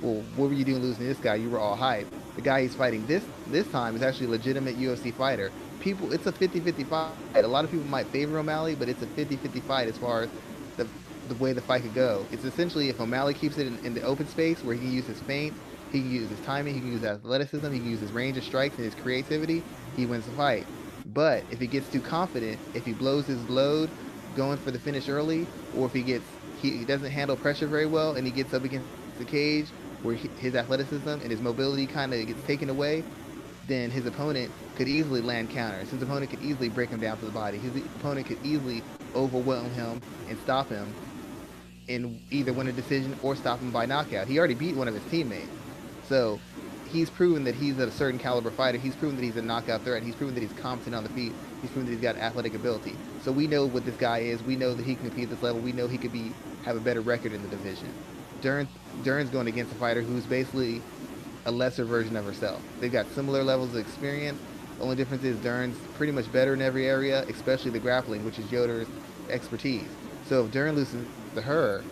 well, what were you doing losing to this guy? You were all hype. The guy he's fighting this time is actually a legitimate UFC fighter. It's a 50-50 fight. A lot of people might favor O'Malley, but it's a 50-50 fight as far as the way the fight could go. It's essentially, if O'Malley keeps it in the open space where he can use his feint, he can use his timing, he can use his athleticism, he can use his range of strikes and his creativity, he wins the fight. But if he gets too confident, if he blows his load going for the finish early, or if he doesn't handle pressure very well and he gets up against the cage where his athleticism and his mobility kind of gets taken away, then his opponent could easily land counters. His opponent could easily break him down to the body. His opponent could easily overwhelm him and stop him and either win a decision or stop him by knockout. He already beat one of his teammates. So he's proven that he's a certain caliber fighter. He's proven that he's a knockout threat. He's proven that he's competent on the feet. He's proven that he's got athletic ability. So we know what this guy is. We know that he can compete at this level. We know he could have a better record in the division. Dern's going against a fighter who's basically a lesser version of herself. They've got similar levels of experience. The only difference is Dern's pretty much better in every area, especially the grappling, which is Yoder's expertise. So if Dern loses to her,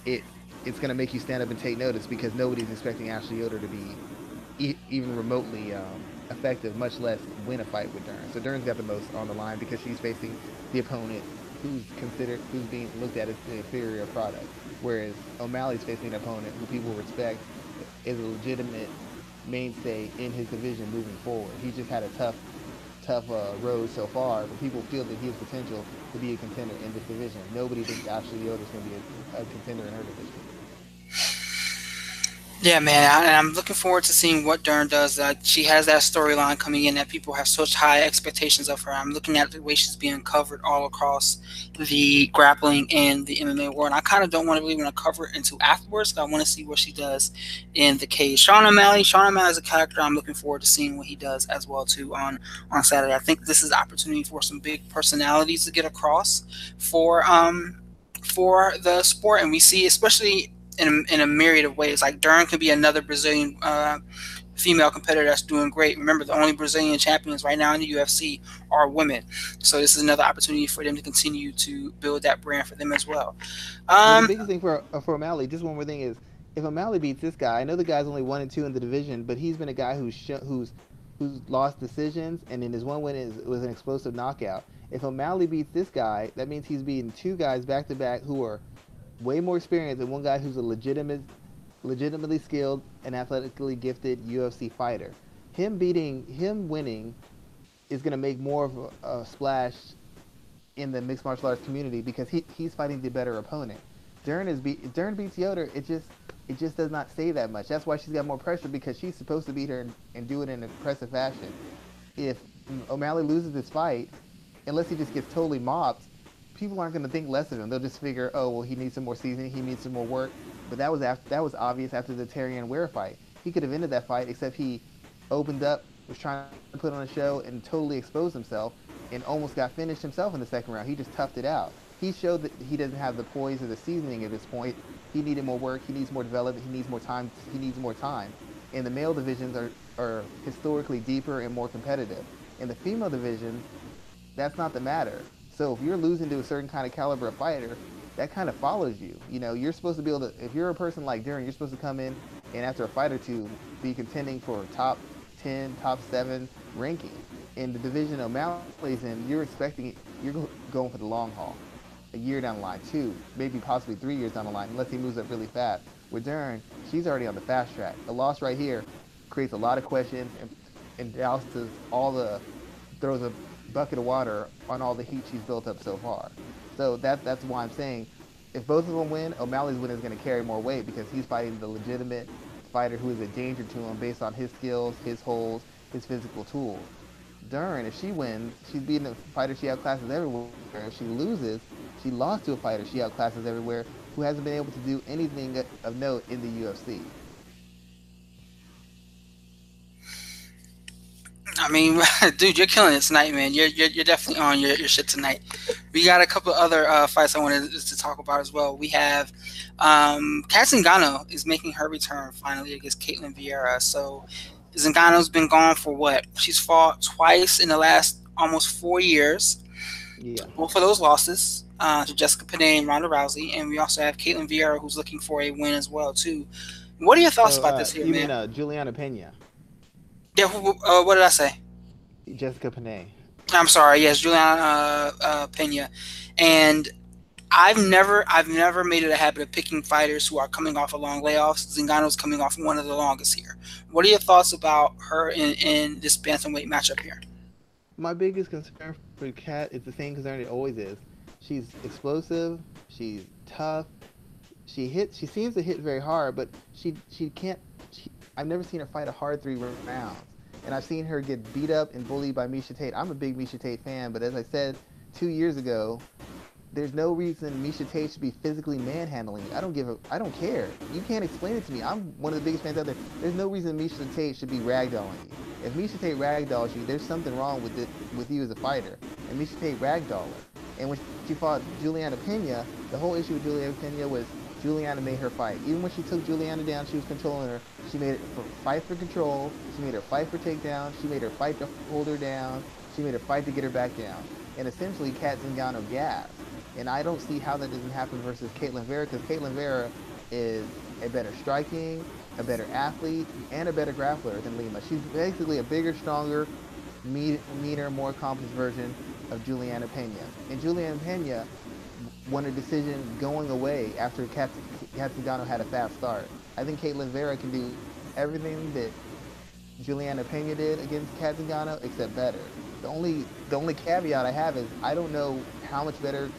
it's going to make you stand up and take notice, because nobody's expecting Ashley Yoder to be even remotely effective, much less win a fight with Dern. So Dern's got the most on the line because she's facing the opponent who's being looked at as the inferior product, whereas O'Malley's facing an opponent who people respect is a legitimate mainstay in his division moving forward. He's just had a tough road so far, but people feel that he has potential to be a contender in this division. Nobody thinks Ashley Yoder's going to be a contender in her division. Yeah, man, and I'm looking forward to seeing what Dern does. She has that storyline coming in that people have such high expectations of her. I'm looking at the way she's being covered all across the grappling and the MMA world. And I kind of don't want to really want to cover it until afterwards. I want to see what she does in the cage. Sean O'Malley is a character I'm looking forward to seeing what he does as well too on Saturday. I think this is an opportunity for some big personalities to get across for the sport, and we see especially in a myriad of ways. Like Dern could be another Brazilian female competitor that's doing great. Remember, the only Brazilian champions right now in the UFC are women, so this is another opportunity for them to continue to build that brand for them as well. But the Um, biggest thing for O'Malley, just one more thing is, if O'Malley beats this guy, I know the guy's only 1-2 in the division, but he's been a guy who's lost decisions, and in his one win was an explosive knockout. If O'Malley beats this guy, that means he's beaten two guys back to back who are way more experienced than one guy who's a legitimately skilled and athletically gifted UFC fighter. Him winning is going to make more of a splash in the mixed martial arts community because he's fighting the better opponent. Dern beats Yoder. It just does not say that much. That's why she's got more pressure because she's supposed to beat her and do it in an impressive fashion. If O'Malley loses this fight, unless he just gets totally mopped, people aren't going to think less of him. They'll just figure, oh well, he needs some more seasoning, he needs some more work. But that was obvious after the Terrian Ware fight. He could have ended that fight, except he opened up, was trying to put on a show, and totally exposed himself, and almost got finished himself in the second round. He just toughed it out. He showed that he doesn't have the poise or the seasoning at this point. He needed more work. He needs more development. He needs more time. And the male divisions are historically deeper and more competitive. In the female division, that's not the matter. So if you're losing to a certain kind of caliber of fighter, that kind of follows you. You know, you're supposed to be able to, if you're a person like Dern, you're supposed to come in and after a fight or two, be contending for top 10, top 7 ranking. In the division O'Malley's in, you're going for the long haul. A year down the line, 2, maybe possibly 3 years down the line, unless he moves up really fast. With Dern, she's already on the fast track. A loss right here creates a lot of questions and douses throws a bucket of water on all the heat she's built up so far. So that's why I'm saying if both of them win, O'Malley's win is going to carry more weight because he's fighting the legitimate fighter who is a danger to him based on his skills, his holds, his physical tools. Dern, if she wins, she's beating a fighter she outclasses everywhere. If she loses, she lost to a fighter she outclasses everywhere who hasn't been able to do anything of note in the UFC. I mean, dude, you're killing it tonight, man. You're definitely on your shit tonight. We got a couple of other fights I wanted to talk about as well. We have Kat Zingano is making her return finally against Caitlin Vieira. So Zingano's been gone for what? She's fought twice in the last almost 4 years. Yeah. Both of those losses to Jessica Penne and Ronda Rousey, and we also have Caitlin Vieira who's looking for a win as well too. What are your thoughts Oh, about this here, you man? mean Juliana Pena, Yeah, what did I say? Jessica Penne? I'm sorry. Yes, Juliana Pena, and I've never made it a habit of picking fighters who are coming off of long layoffs. Zingano's coming off one of the longest here. What are your thoughts about her in this bantamweight matchup here? My biggest concern for Kat is the same concern it always is. She's explosive. She's tough. She seems to hit very hard, but she can't. I've never seen her fight a hard 3 rounds, and I've seen her get beat up and bullied by Miesha Tate. I'm a big Miesha Tate fan, but as I said 2 years ago, there's no reason Miesha Tate should be physically manhandling you. I don't care. You can't explain it to me. I'm one of the biggest fans out there. There's no reason Miesha Tate should be ragdolling you. If Miesha Tate ragdolls you, there's something wrong with you as a fighter. And Miesha Tate ragdolled her. And when she fought Juliana Pena, the whole issue with Juliana Pena was Juliana made her fight. Even when she took Juliana down, she was controlling her. She made it fight for control. She made her fight for takedown. She made her fight to hold her down. She made her fight to get her back down. And essentially, Kat Zingano gassed. And I don't see how that doesn't happen versus Caitlin Vera, because Caitlin Vera is a better striking, a better athlete, and a better grappler than Lima. She's basically a bigger, stronger, meaner, more accomplished version of Juliana Pena. And Juliana Pena won a decision going away after Katzengano had a fast start. I think Caitlin Vera can do everything that Juliana Pena did against Katzengano, except better. The only caveat I have is I don't know how much better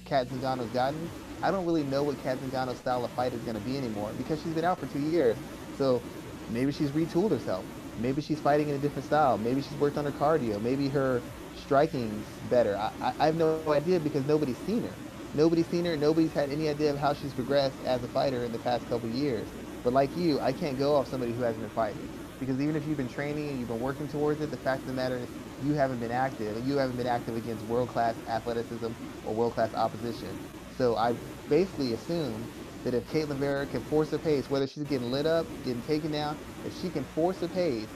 Katzengano's gotten. I don't really know what Katzengano's style of fight is going to be anymore because she's been out for 2 years. So maybe she's retooled herself. Maybe she's fighting in a different style. Maybe she's worked on her cardio. Maybe her striking's better. I have no idea because nobody's seen her. Nobody's seen her. Nobody's had any idea of how she's progressed as a fighter in the past couple of years. But like you, I can't go off somebody who hasn't been fighting. Because even if you've been training and you've been working towards it, the fact of the matter is you haven't been active. And you haven't been active against world-class athleticism or world-class opposition. So I basically assume that if Caitlin Vera can force a pace, whether she's getting lit up, getting taken down, if she can force a pace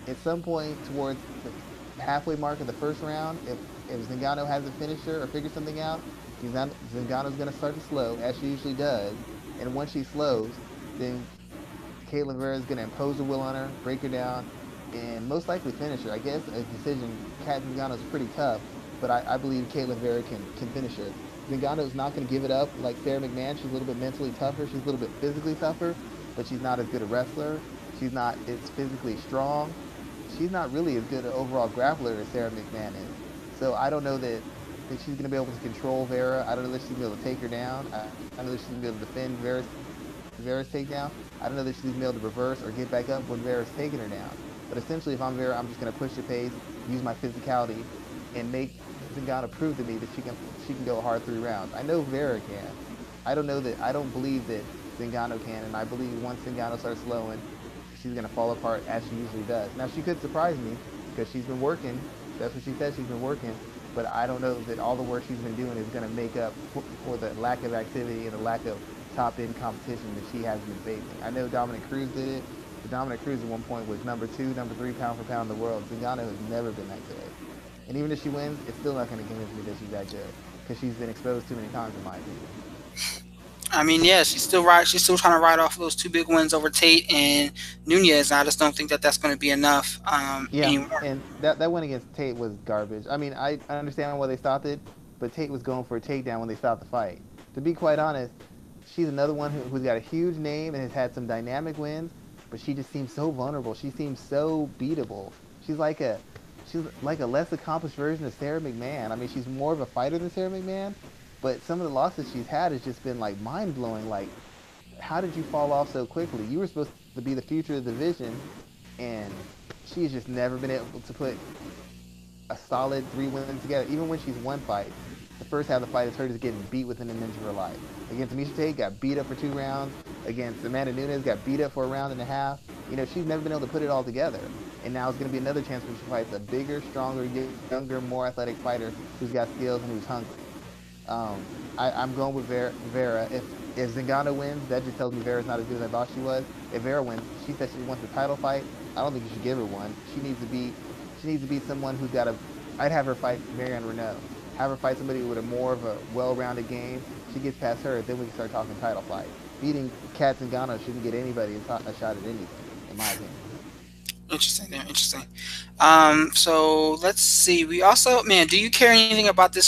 at some point towards the halfway mark of the first round, if Zingano hasn't finished her or figured something out, Zingano's going to start to slow, as she usually does. And once she slows, then Caitlin Vera is going to impose her will on her, break her down, and most likely finish her. I guess a decision, Kat Zingano is pretty tough, but I believe Caitlin Vera can finish her. Zingano is not going to give it up like Sarah McMahon. She's a little bit mentally tougher. She's a little bit physically tougher, but she's not as good a wrestler. She's not as physically strong. She's not really as good an overall grappler as Sarah McMahon is. So I don't know that she's going to be able to control Vera. I don't know that she's going to be able to take her down. I don't know that she's going to be able to defend Vera's takedown. I don't know that she's going to be able to reverse or get back up when Vera's taking her down. But essentially, if I'm Vera, I'm just going to push the pace, use my physicality, and make Zingano prove to me that she can go a hard 3 rounds. I know Vera can. I don't believe that Zingano can, and I believe once Zingano starts slowing, she's going to fall apart as she usually does. Now, she could surprise me because she's been working. That's what she said, she's been working. But I don't know that all the work she's been doing is going to make up for the lack of activity and the lack of top-end competition that she has been facing. I know Dominic Cruz did it, but Dominic Cruz at one point was number 2, number 3 pound for pound in the world. Zingano has never been that good. And even if she wins, it's still not going to convince me that she's that good because she's been exposed too many times in my opinion. I mean, yeah, she's still right. She's still trying to ride off those 2 big wins over Tate and Nunez. And I just don't think that that's going to be enough Yeah, anymore. and that win against Tate was garbage. I mean, I understand why they stopped it, but Tate was going for a takedown when they stopped the fight. To be quite honest, she's another one who's got a huge name and has had some dynamic wins, but she just seems so vulnerable. She seems so beatable. She's like a she's like a less accomplished version of Sarah McMahon. I mean, she's more of a fighter than Sarah McMahon, but some of the losses she's had has just been like mind blowing. Like, how did you fall off so quickly? You were supposed to be the future of the division, and she's just never been able to put a solid 3 wins together. Even when she's won fights, the first half of the fight is her just getting beat within an inch of her life. Against Miesha Tate, got beat up for 2 rounds. Against Amanda Nunes, got beat up for a round and a half. You know, she's never been able to put it all together. And now it's going to be another chance when she fights a bigger, stronger, younger, more athletic fighter who's got skills and who's hungry. I'm going with Vera. If Zingano wins, that just tells me Vera's not as good as I thought she was. If Vera wins, she said she wants a title fight. I don't think you should give her one. She needs to be someone who's got a. I'd have her fight Marianne Renault. Have her fight somebody with a more of a well-rounded game. She gets past her, then we can start talking title fight. Beating Kat Zingano shouldn't get anybody a shot at anything, in my opinion. Interesting there. Interesting. So let's see. We also, man, do you care anything about this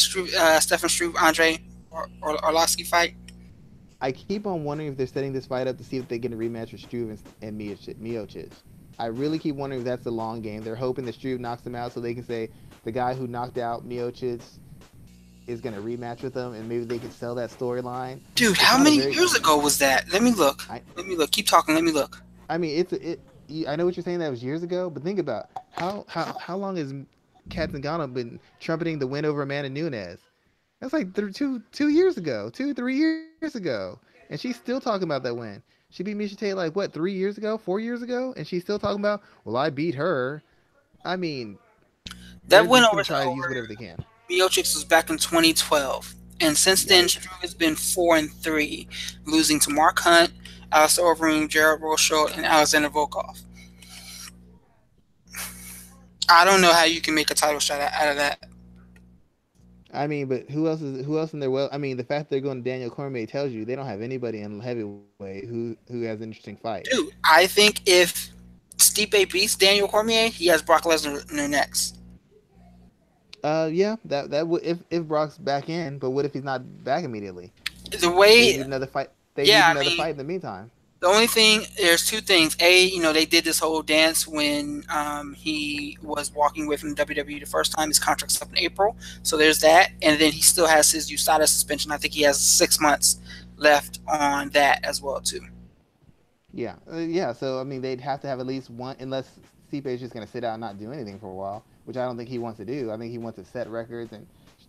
Stefan Struve Andre or Arlovsky fight? I keep on wondering if they're setting this fight up to see if they get a rematch with Struve and Miocic. I really keep wondering if that's the long game. They're hoping that Struve knocks him out so they can say the guy who knocked out Miocic is going to rematch with them, and maybe they can sell that storyline. Dude, It's how not a many very. years ago was that? Let me look. I Let me look. Keep talking. Let me look. I mean I know what you're saying that was years ago, but think about how long has Kat Zingano been trumpeting the win over Amanda Nunes? That's like 2 years ago, 2 3 years ago, and she's still talking about that win. She beat Miesha Tate like what 3 years ago, 4 years ago, and she's still talking about, well, I beat her. I mean, That they're win just over gonna try to use whatever they can. Miocic was back in 2012, and since then Yikes. Struve has been 4-3, losing to Mark Hunt, Alistair Overeem, Jared Rosholt, and Alexander Volkov. I don't know how you can make a title shot out of that. But who else in their well? The fact they're going to Daniel Cormier tells you they don't have anybody in heavyweight who has an interesting fight. Dude, I think if Stipe beats Daniel Cormier, he has Brock Lesnar next. Yeah, that would if Brock's back in, but what if he's not back immediately? The They way, need another fight. They need yeah, I another mean, fight in the meantime. the only thing, there's two things. They did this whole dance when he was walking away from the WWE the first time. His contract's up in April, so there's that. And then he still has his USADA suspension. I think he has 6 months left on that as well too. Yeah. So they'd have to have at least one, unless Stipe is just going to sit out and not do anything for a while, which I don't think he wants to do. I think he wants to set records and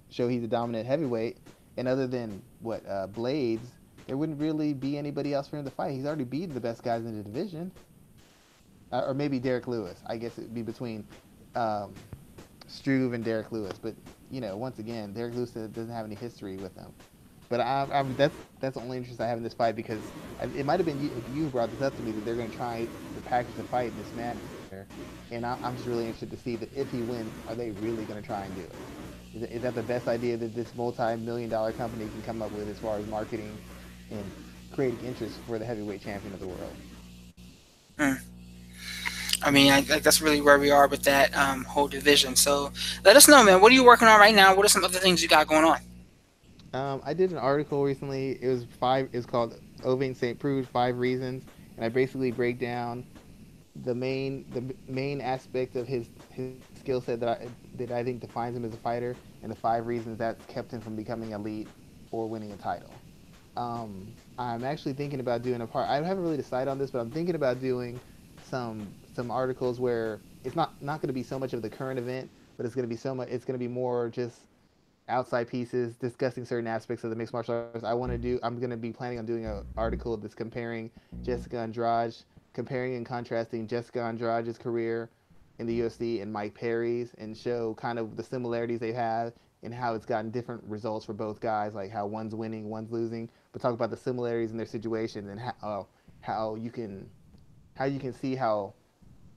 show he's a dominant heavyweight. And other than what Blades, there wouldn't really be anybody else for him to fight. He's already beaten the best guys in the division, or maybe Derek Lewis. I guess it'd be between um, Struve and Derek Lewis. But once again, Derek Lewis doesn't have any history with them. But that's the only interest I have in this fight because it might have been you who brought this up to me that they're going to try to package the fight in this manner, and I'm just really interested to see that if he wins, are they really going to try and do it? Is that the best idea that this multi-million-dollar company can come up with as far as marketing and creating interest for the heavyweight champion of the world? Mm. I mean, I that's really where we are with that whole division. So let us know, man. What are you working on right now? What are some other things you got going on? I did an article recently. It was five. It's called Oving St. Prude's 5 Reasons, and I basically break down the main aspect of his skill set that I think defines him as a fighter, and the 5 reasons that's kept him from becoming elite or winning a title. I'm actually thinking about doing a part. I haven't really decided on this, but I'm thinking about doing some articles where it's not going to be so much of the current event, but it's going to be so much. It's going to be more just outside pieces discussing certain aspects of the mixed martial arts. I'm going to be planning on doing an article that's comparing Jessica Andrade, comparing and contrasting Jessica Andrade's career in the UFC and Mike Perry's, and show kind of the similarities they have and how it's gotten different results for both guys, like how one's winning, one's losing, but talk about the similarities in their situations and how you can see how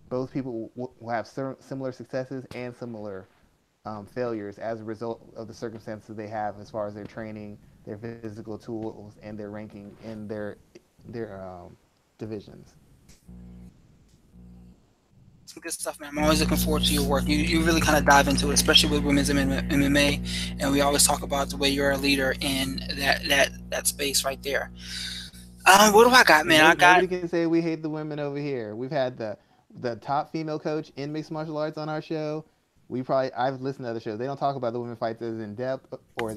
both people will have similar successes and similar failures as a result of the circumstances they have as far as their training, their physical tools, and their ranking in their divisions. Some good stuff, man. I'm always looking forward to your work. You really kind of dive into it, especially with women's MMA, and we always talk about the way you're a leader in that space right there. What do I got, man? I got Nobody can say we hate the women over here. We've had the top female coach in mixed martial arts on our show. I've listened to other shows. They don't talk about the women fights as in depth or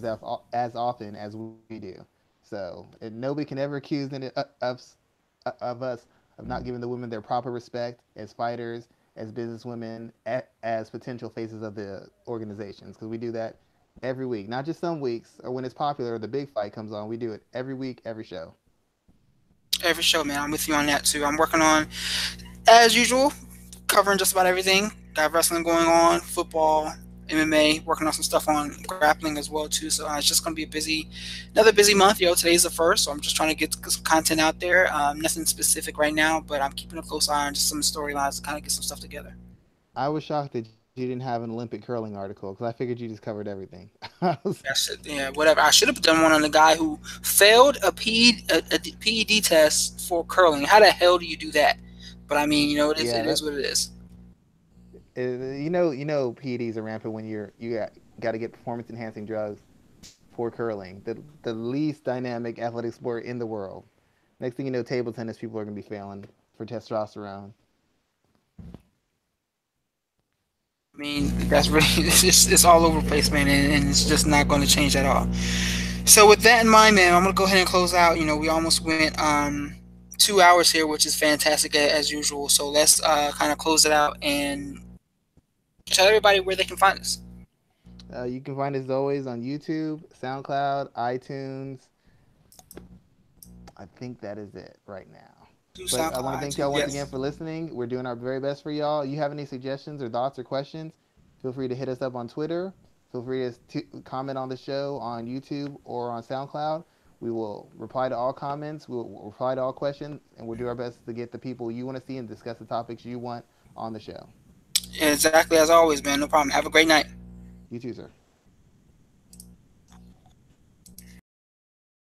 as often as we do. So nobody can ever accuse of us of not giving the women their proper respect as fighters, as businesswomen, as potential faces of the organizations, because we do that every week, not just some weeks or when it's popular or the big fight comes on. We do it every week, every show. every show, man. I'm with you on that too. I'm working on, as usual, covering just about everything. Got wrestling going on, football, MMA, working on some stuff on grappling as well too. So it's just gonna be another busy month. Today's the first, so I'm just trying to get some content out there. Nothing specific right now, but I'm keeping a close eye on just some storylines to kind of get some stuff together. I was shocked that you didn't have an Olympic curling article because I figured you just covered everything. That's it. Yeah, whatever. I should have done one on the guy who failed a PED test for curling. How the hell do you do that? But I mean, it Yeah, is what it is. PEDs are rampant when got to get performance enhancing drugs for curling, the least dynamic athletic sport in the world. Next thing you know, table tennis people are gonna be failing for testosterone. I mean, that's really it's all over the place, man, and it's just not going to change at all. So with that in mind, man, I'm gonna go ahead and close out. We almost went 2 hours here, which is fantastic as usual. So let's kind of close it out and tell everybody where they can find us. You can find us as always on YouTube, SoundCloud, iTunes. I think that is it right now. Do But I SoundCloud, want to thank iTunes, y'all once again yes. for listening. We're doing our very best for y'all. You have any suggestions or thoughts or questions? Feel free to hit us up on Twitter. Feel free to comment on the show on YouTube or on SoundCloud. We will reply to all comments. We'll reply to all questions, and we'll do our best to get the people you want to see and discuss the topics you want on the show. Exactly as always, man. No problem. Have a great night. You too, sir.